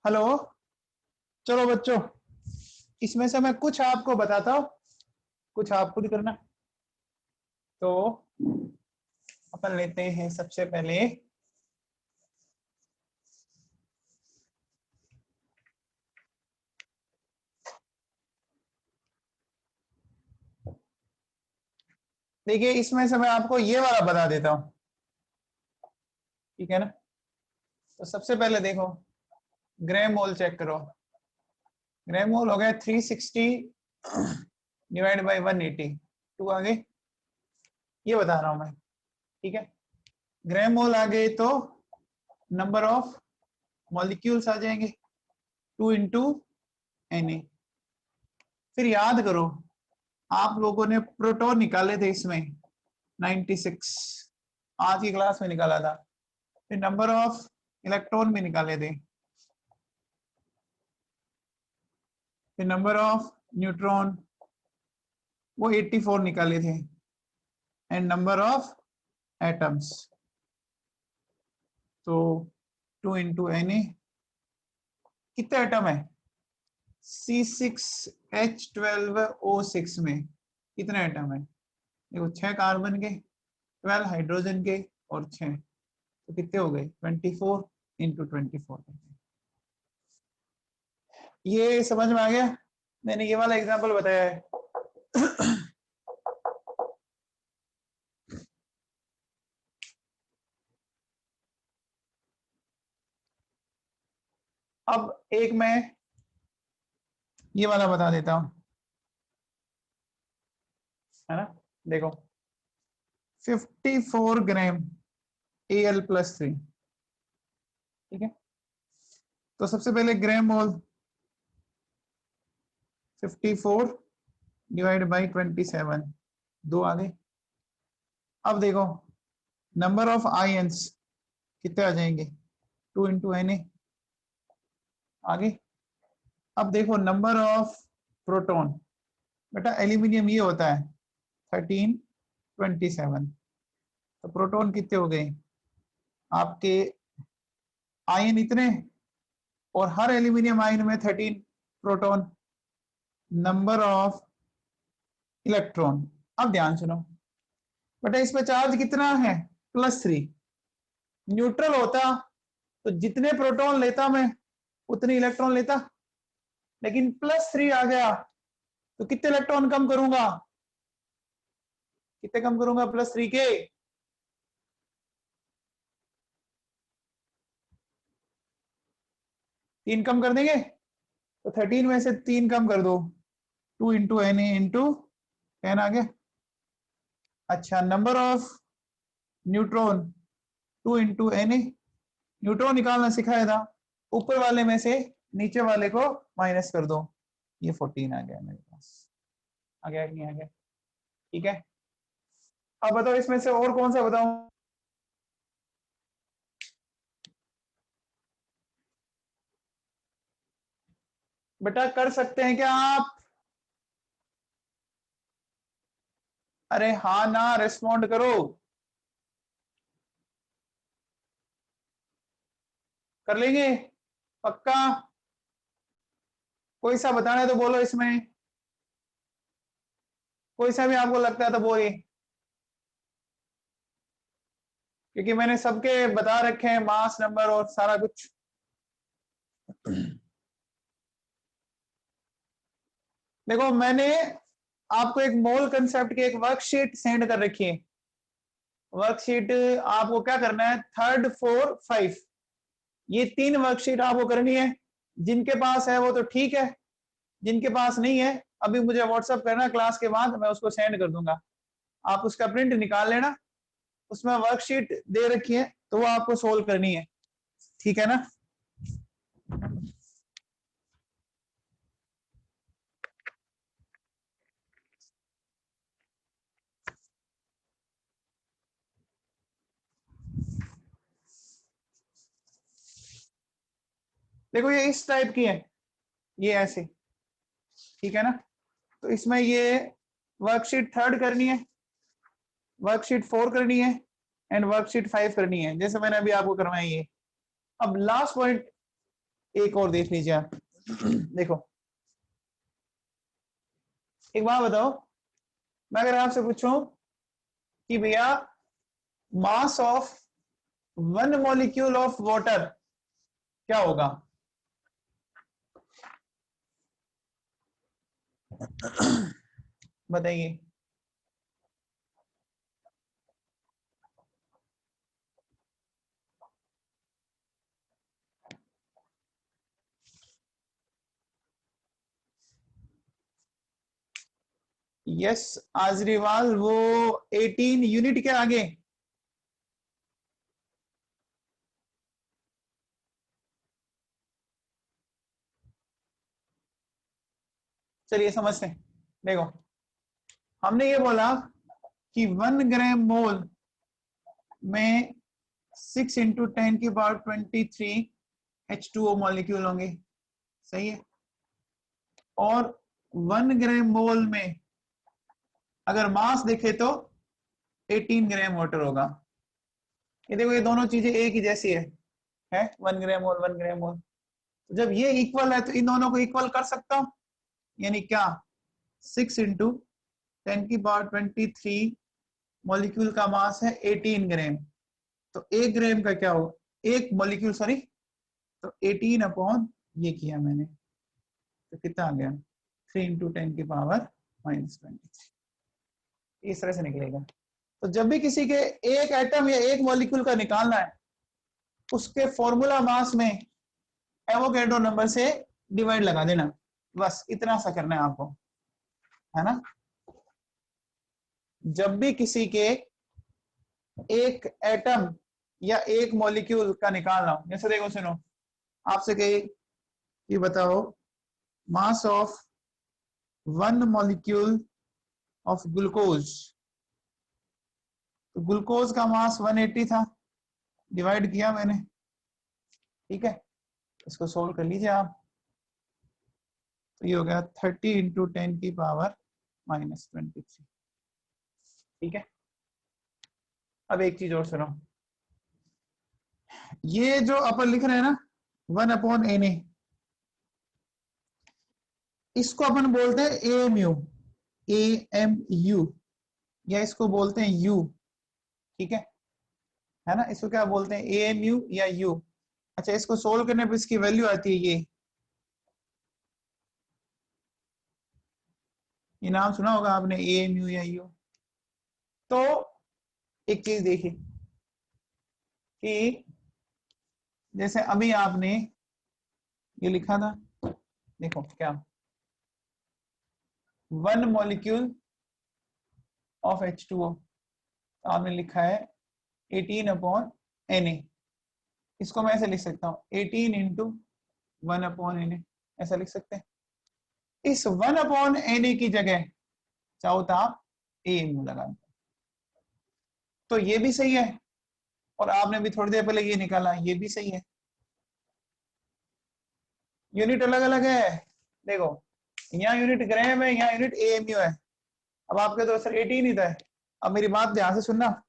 हेलो, चलो बच्चों, इसमें से मैं कुछ आपको बताता हूँ, कुछ आप खुद करना। तो अपन लेते हैं सबसे पहले देखिए इसमें से मैं आपको ये वाला बता देता हूं, ठीक है ना। तो सबसे पहले देखो ग्राम मोल चेक करो। ग्राम मोल हो गया 360 डिवाइड बाई 180, 2 आ गए, ये बता रहा हूं मैं, ठीक है। ग्राम मोल आ गए तो नंबर ऑफ मॉलिक्यूल्स आ जाएंगे 2 इंटू Na। फिर याद करो आप लोगों ने प्रोटॉन निकाले थे इसमें 96, आज की क्लास में निकाला था। फिर नंबर ऑफ इलेक्ट्रॉन भी निकाले थे, फिर नंबर ऑफ न्यूट्रॉन वो 84 निकाले थे, एंड नंबर ऑफ एटम्स तो 2 इंटू Na। कितने एटम है C6H12O6 में, कितने एटम है देखो, 6 कार्बन के, 12 हाइड्रोजन के और 6, तो कितने हो गए 24 इंटू 24। ये समझ में आ गया, मैंने ये वाला एग्जांपल बताया है। अब एक मैं ये वाला बता देता हूं, है ना। देखो 54 ग्राम Al+3, ठीक है। तो सबसे पहले ग्राम मोल 54 डिवाइड बाई 27, 2 आ गए। अब देखो नंबर ऑफ आयंस कितने आ जाएंगे 2 इंटू Na, आगे। अब देखो नंबर ऑफ प्रोटॉन, बेटा एल्यूमिनियम ये होता है 13, 27, तो प्रोटॉन कितने हो गए आपके, आयन इतने, और हर एल्यूमिनियम आयन में 13 प्रोटॉन। नंबर ऑफ इलेक्ट्रॉन, अब ध्यान सुनो बेटा, इसमें चार्ज कितना है +3। न्यूट्रल होता तो जितने प्रोटॉन लेता मैं उतने इलेक्ट्रॉन लेता, लेकिन +3 आ गया तो कितने इलेक्ट्रॉन कम करूंगा, कितने कम करूंगा +3 के, तीन कम कर देंगे, तो 13 में से 3 कम कर दो, 2 इंटू Na इंटू 10 आ गया। अच्छा number of neutron 2 into Na, neutron निकालना सिखाया था, ऊपर वाले में से नीचे वाले को माइनस कर दो, ये 14 आ गया मेरे पास, आ गया कि नहीं आ गया, ठीक है। अब बताओ इसमें से और कौन सा बताऊं, बेटा कर सकते हैं क्या आप, अरे हाँ ना रिस्पॉन्ड करो, कर लेंगे पक्का, कोई सा बताना है तो बोलो, इसमें कोई सा भी आपको लगता है तो बोलिए, क्योंकि मैंने सबके बता रखे हैं मास नंबर और सारा कुछ। देखो मैंने आपको एक मोल कंसेप्ट की एक वर्कशीट सेंड कर रखी है, वर्कशीट आपको क्या करना है 3rd 4 5, ये 3 वर्कशीट आपको करनी है, जिनके पास है वो तो ठीक है, जिनके पास नहीं है अभी मुझे व्हाट्सएप करना, क्लास के बाद मैं उसको सेंड कर दूंगा, आप उसका प्रिंट निकाल लेना, उसमें वर्कशीट दे रखी है तो वो आपको सोल्व करनी है, ठीक है ना। देखो ये इस टाइप की है, ये ऐसे, ठीक है ना। तो इसमें ये वर्कशीट 3rd करनी है, वर्कशीट 4 करनी है, एंड वर्कशीट 5 करनी है, जैसे मैंने अभी आपको करवाई है। अब लास्ट पॉइंट एक और देख लीजिए आप। देखो एक बात बताओ, मैं अगर आपसे पूछूं कि भैया mass of 1 molecule of water क्या होगा, बताइए। यस आजरीवाल, वो 18 यूनिट के आगे। चलिए समझते हैं। देखो हमने ये बोला कि 1 ग्राम मोल में 6 इंटू 10 की पावर 23 H2O मॉलिक्यूल होंगे, सही है। और 1 ग्राम मोल में अगर मास देखे तो 18 ग्राम वाटर होगा। ये देखो ये दोनों चीजें एक ही जैसी है 1 ग्राम मोल 1 ग्राम मोल। तो जब ये इक्वल है तो इन दोनों को इक्वल कर सकता हूं, यानी क्या 6 इंटू 10 की पावर 23 मॉलिक्यूल का मास है 18 ग्राम। तो 1 ग्राम का क्या हो, एक मॉलिक्यूल सॉरी, तो 18 अपॉन ये किया मैंने, तो कितना आ गया 3 इंटू 10 की पावर -23। इस तरह से निकलेगा। तो जब भी किसी के एक एटम या एक मॉलिक्यूल का निकालना है, उसके फॉर्मूला मास में एवोगैड्रो नंबर से डिवाइड लगा देना, बस इतना सा करना है आपको, है ना। जब भी किसी के एक एटम या एक मॉलिक्यूल का निकालना हो, जैसे देखो सुनो, आपसे कहे कि बताओ mass of 1 molecule of glucose, तो ग्लूकोज का मास 180 था, डिवाइड किया मैंने, ठीक है। इसको सोल्व कर लीजिए आप, तो ये हो गया 30 इंटू 10 की पावर -23, ठीक है। अब एक चीज और सुनो, ये जो अपन लिख रहे हैं ना 1/Na, इसको अपन बोलते हैं AMU, या इसको बोलते हैं U, ठीक है ना। इसको क्या बोलते हैं, AMU या U। अच्छा, इसको सोल्व करने पर इसकी वैल्यू आती है ये नाम सुना होगा आपने, AMU या U। तो एक चीज देखिए कि जैसे अभी आपने ये लिखा था, देखो क्या 1 मॉलिक्यूल ऑफ H2O, आपने लिखा है 18/Na। इसको मैं ऐसे लिख सकता हूँ 18 इंटू 1/Na, ऐसा लिख सकते हैं। इस 1/Na की जगह चाहो तो आप AMU लगा दो, तो ये भी सही है। और आपने भी थोड़ी देर पहले ये निकाला, ये भी सही है। यूनिट अलग अलग है, देखो यहाँ यूनिट ग्राम है, यहाँ यूनिट AMU है। अब आपके तो सर 18 ही था। अब मेरी बात ध्यान से सुनना,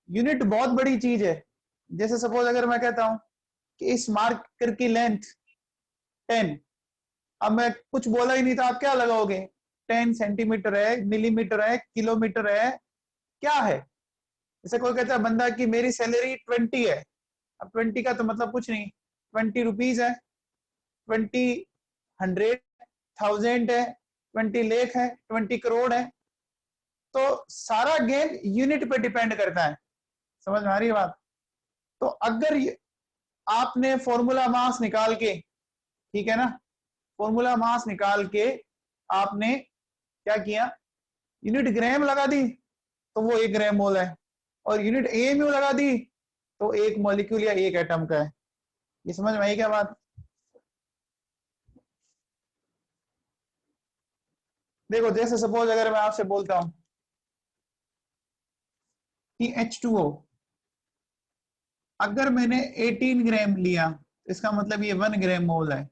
यूनिट बहुत बड़ी चीज है। जैसे सपोज अगर मैं कहता हूं कि इस मार्कर की लेंथ 10, अब मैं कुछ बोला ही नहीं था, आप क्या लगाओगे, 10 सेंटीमीटर है, मिलीमीटर है, किलोमीटर है, क्या है। जैसे कोई कहता है बंदा कि मेरी सैलरी 20 है, अब 20 का तो मतलब कुछ नहीं, 20 रुपीज है, 20 100 1000 है, 20 लाख है, 20 करोड़ है। तो सारा गेम यूनिट पे डिपेंड करता है, समझ में आ रही है बात। तो अगर आपने फॉर्मूला मास निकाल के, ठीक है ना, फॉर्मूला मास निकाल के आपने क्या किया, यूनिट ग्राम लगा दी तो वो 1 ग्राम मोल है, और यूनिट AMU लगा दी तो एक मॉलिक्यूल या एक एटम का है। ये समझ में आई क्या बात। देखो जैसे सपोज अगर मैं आपसे बोलता हूं कि H2O, अगर मैंने 18 ग्राम लिया, इसका मतलब ये 1 ग्राम मोल है,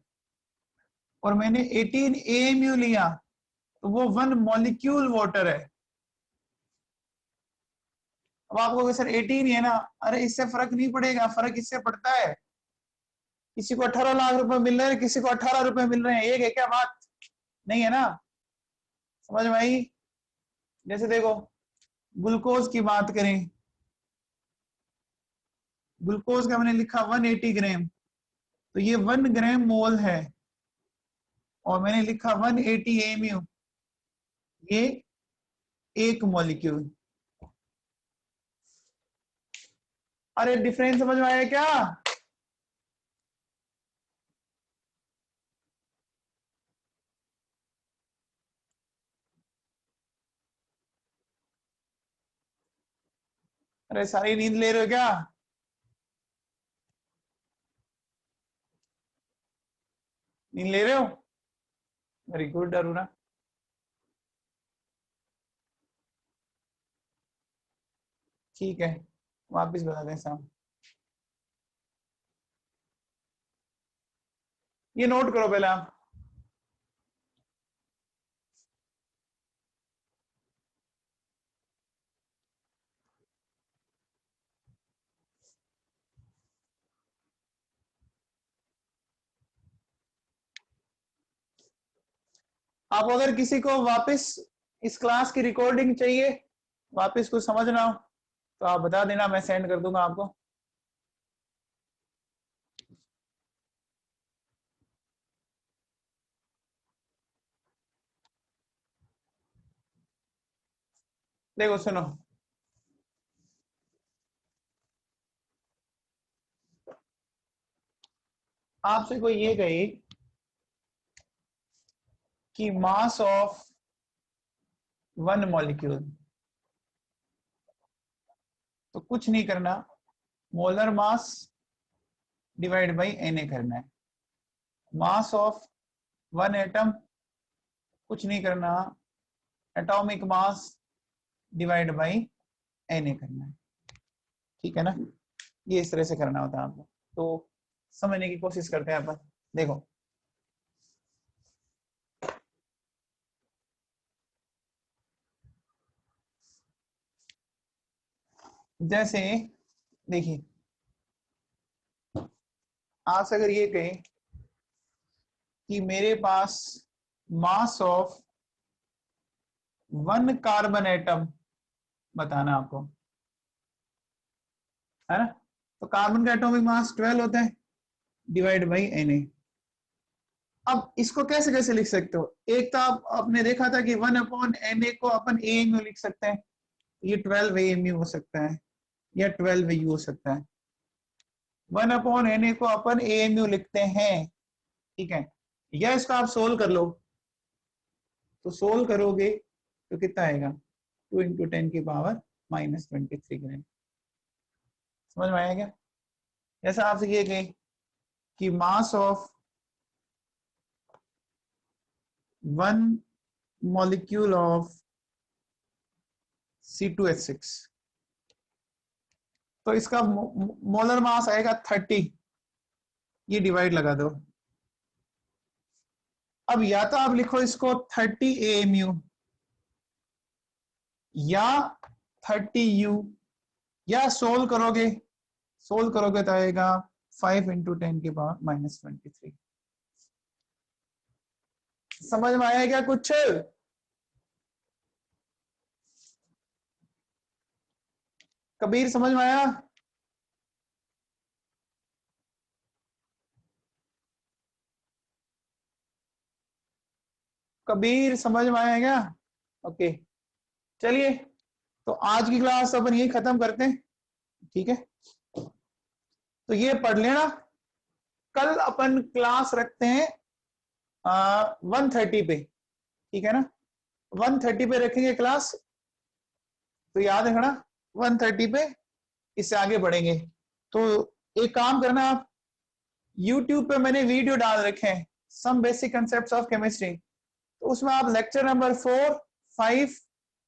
और मैंने 18 AMU लिया तो वो 1 मॉलिक्यूल वाटर है। अब आपको सर 18 ही है ना, अरे इससे फर्क नहीं पड़ेगा, फर्क इससे पड़ता है, किसी को 18 लाख रुपए मिल रहे हैं, किसी को 18 रुपए मिल रहे हैं, एक है क्या बात, नहीं है ना। समझ में आई। जैसे देखो ग्लूकोज की बात करें, ग्लूकोज का मैंने लिखा 180 ग्राम, तो ये 1 ग्राम मोल है, और मैंने लिखा 180 AMU, ये एक मॉलिक्यूल। अरे डिफरेंस समझ में आया क्या। अरे सारी नींद ले रहे हो क्या? नींद ले रहे हो? Very good Aruna. ठीक है, वापिस बता दें साहब। ये नोट करो पहले आप। आप अगर किसी को वापस इस क्लास की रिकॉर्डिंग चाहिए, वापस कुछ समझना हो तो आप बता देना, मैं सेंड कर दूंगा आपको। देखो सुनो, आपसे कोई ये कहे कि मास ऑफ वन मॉलिक्यूल, तो कुछ नहीं करना, molar mass divide by Na करना है। मास ऑफ वन एटम, कुछ नहीं करना, atomic mass divide by Na करना है। ठीक है ना, ये इस तरह से करना होता है आपको। तो समझने की कोशिश करते हैं अपन। देखो जैसे, देखिए आपसे अगर ये कहें कि मेरे पास mass of one carbon atom बताना आपको, है ना, तो कार्बन का एटॉमिक मास 12 होता है डिवाइड बाई Na। अब इसको कैसे कैसे लिख सकते हो? एक तो आपने देखा था कि 1/Na को अपन AMU लिख सकते हैं, ये 12 AMU हो सकता है या 12 AU हो सकता है। 1/Na को अपन AMU लिखते हैं, ठीक है, या इसको आप सोल्व कर लो, तो सोल्व करोगे तो कितना आएगा, 2 × 10⁻⁻23 ग्राम। समझ में आया क्या? जैसा आपसे ये कहें कि मास of one molecule of C2H6, तो इसका मोलर मास आएगा 30, ये डिवाइड लगा दो। अब या तो आप लिखो इसको 30 AMU या 30U, या सोल्व करोगे तो आएगा 5 × 10⁻⁻23। समझ में आया क्या कुछ? कबीर समझ में आया? कबीर समझ में आया क्या? ओके, चलिए तो आज की क्लास अपन यही खत्म करते हैं, ठीक है। तो ये पढ़ लेना, कल अपन क्लास रखते हैं 1:30 पे, ठीक है ना, 1:30 पे रखेंगे क्लास, तो याद रखना 1:30 पे इससे आगे बढ़ेंगे। तो एक काम करना, आप YouTube पे मैंने वीडियो डाल रखे हैं, some basic concepts of chemistry, तो उसमें आप लेक्चर नंबर 4, 5,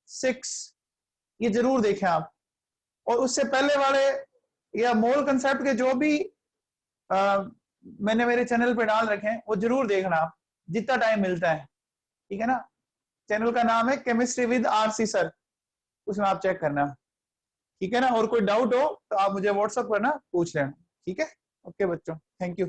6 ये जरूर देखें आप, और उससे पहले वाले या मोल कंसेप्ट के जो भी मैंने मेरे चैनल पे डाल रखे हैं वो जरूर देखना आप, जितना टाइम मिलता है, ठीक है ना। चैनल का नाम है केमिस्ट्री विद RC सर, उसमें आप चेक करना, ठीक है ना। और कोई डाउट हो तो आप मुझे व्हाट्सएप करना, पूछ लेना, ठीक है। ओके बच्चों, थैंक यू।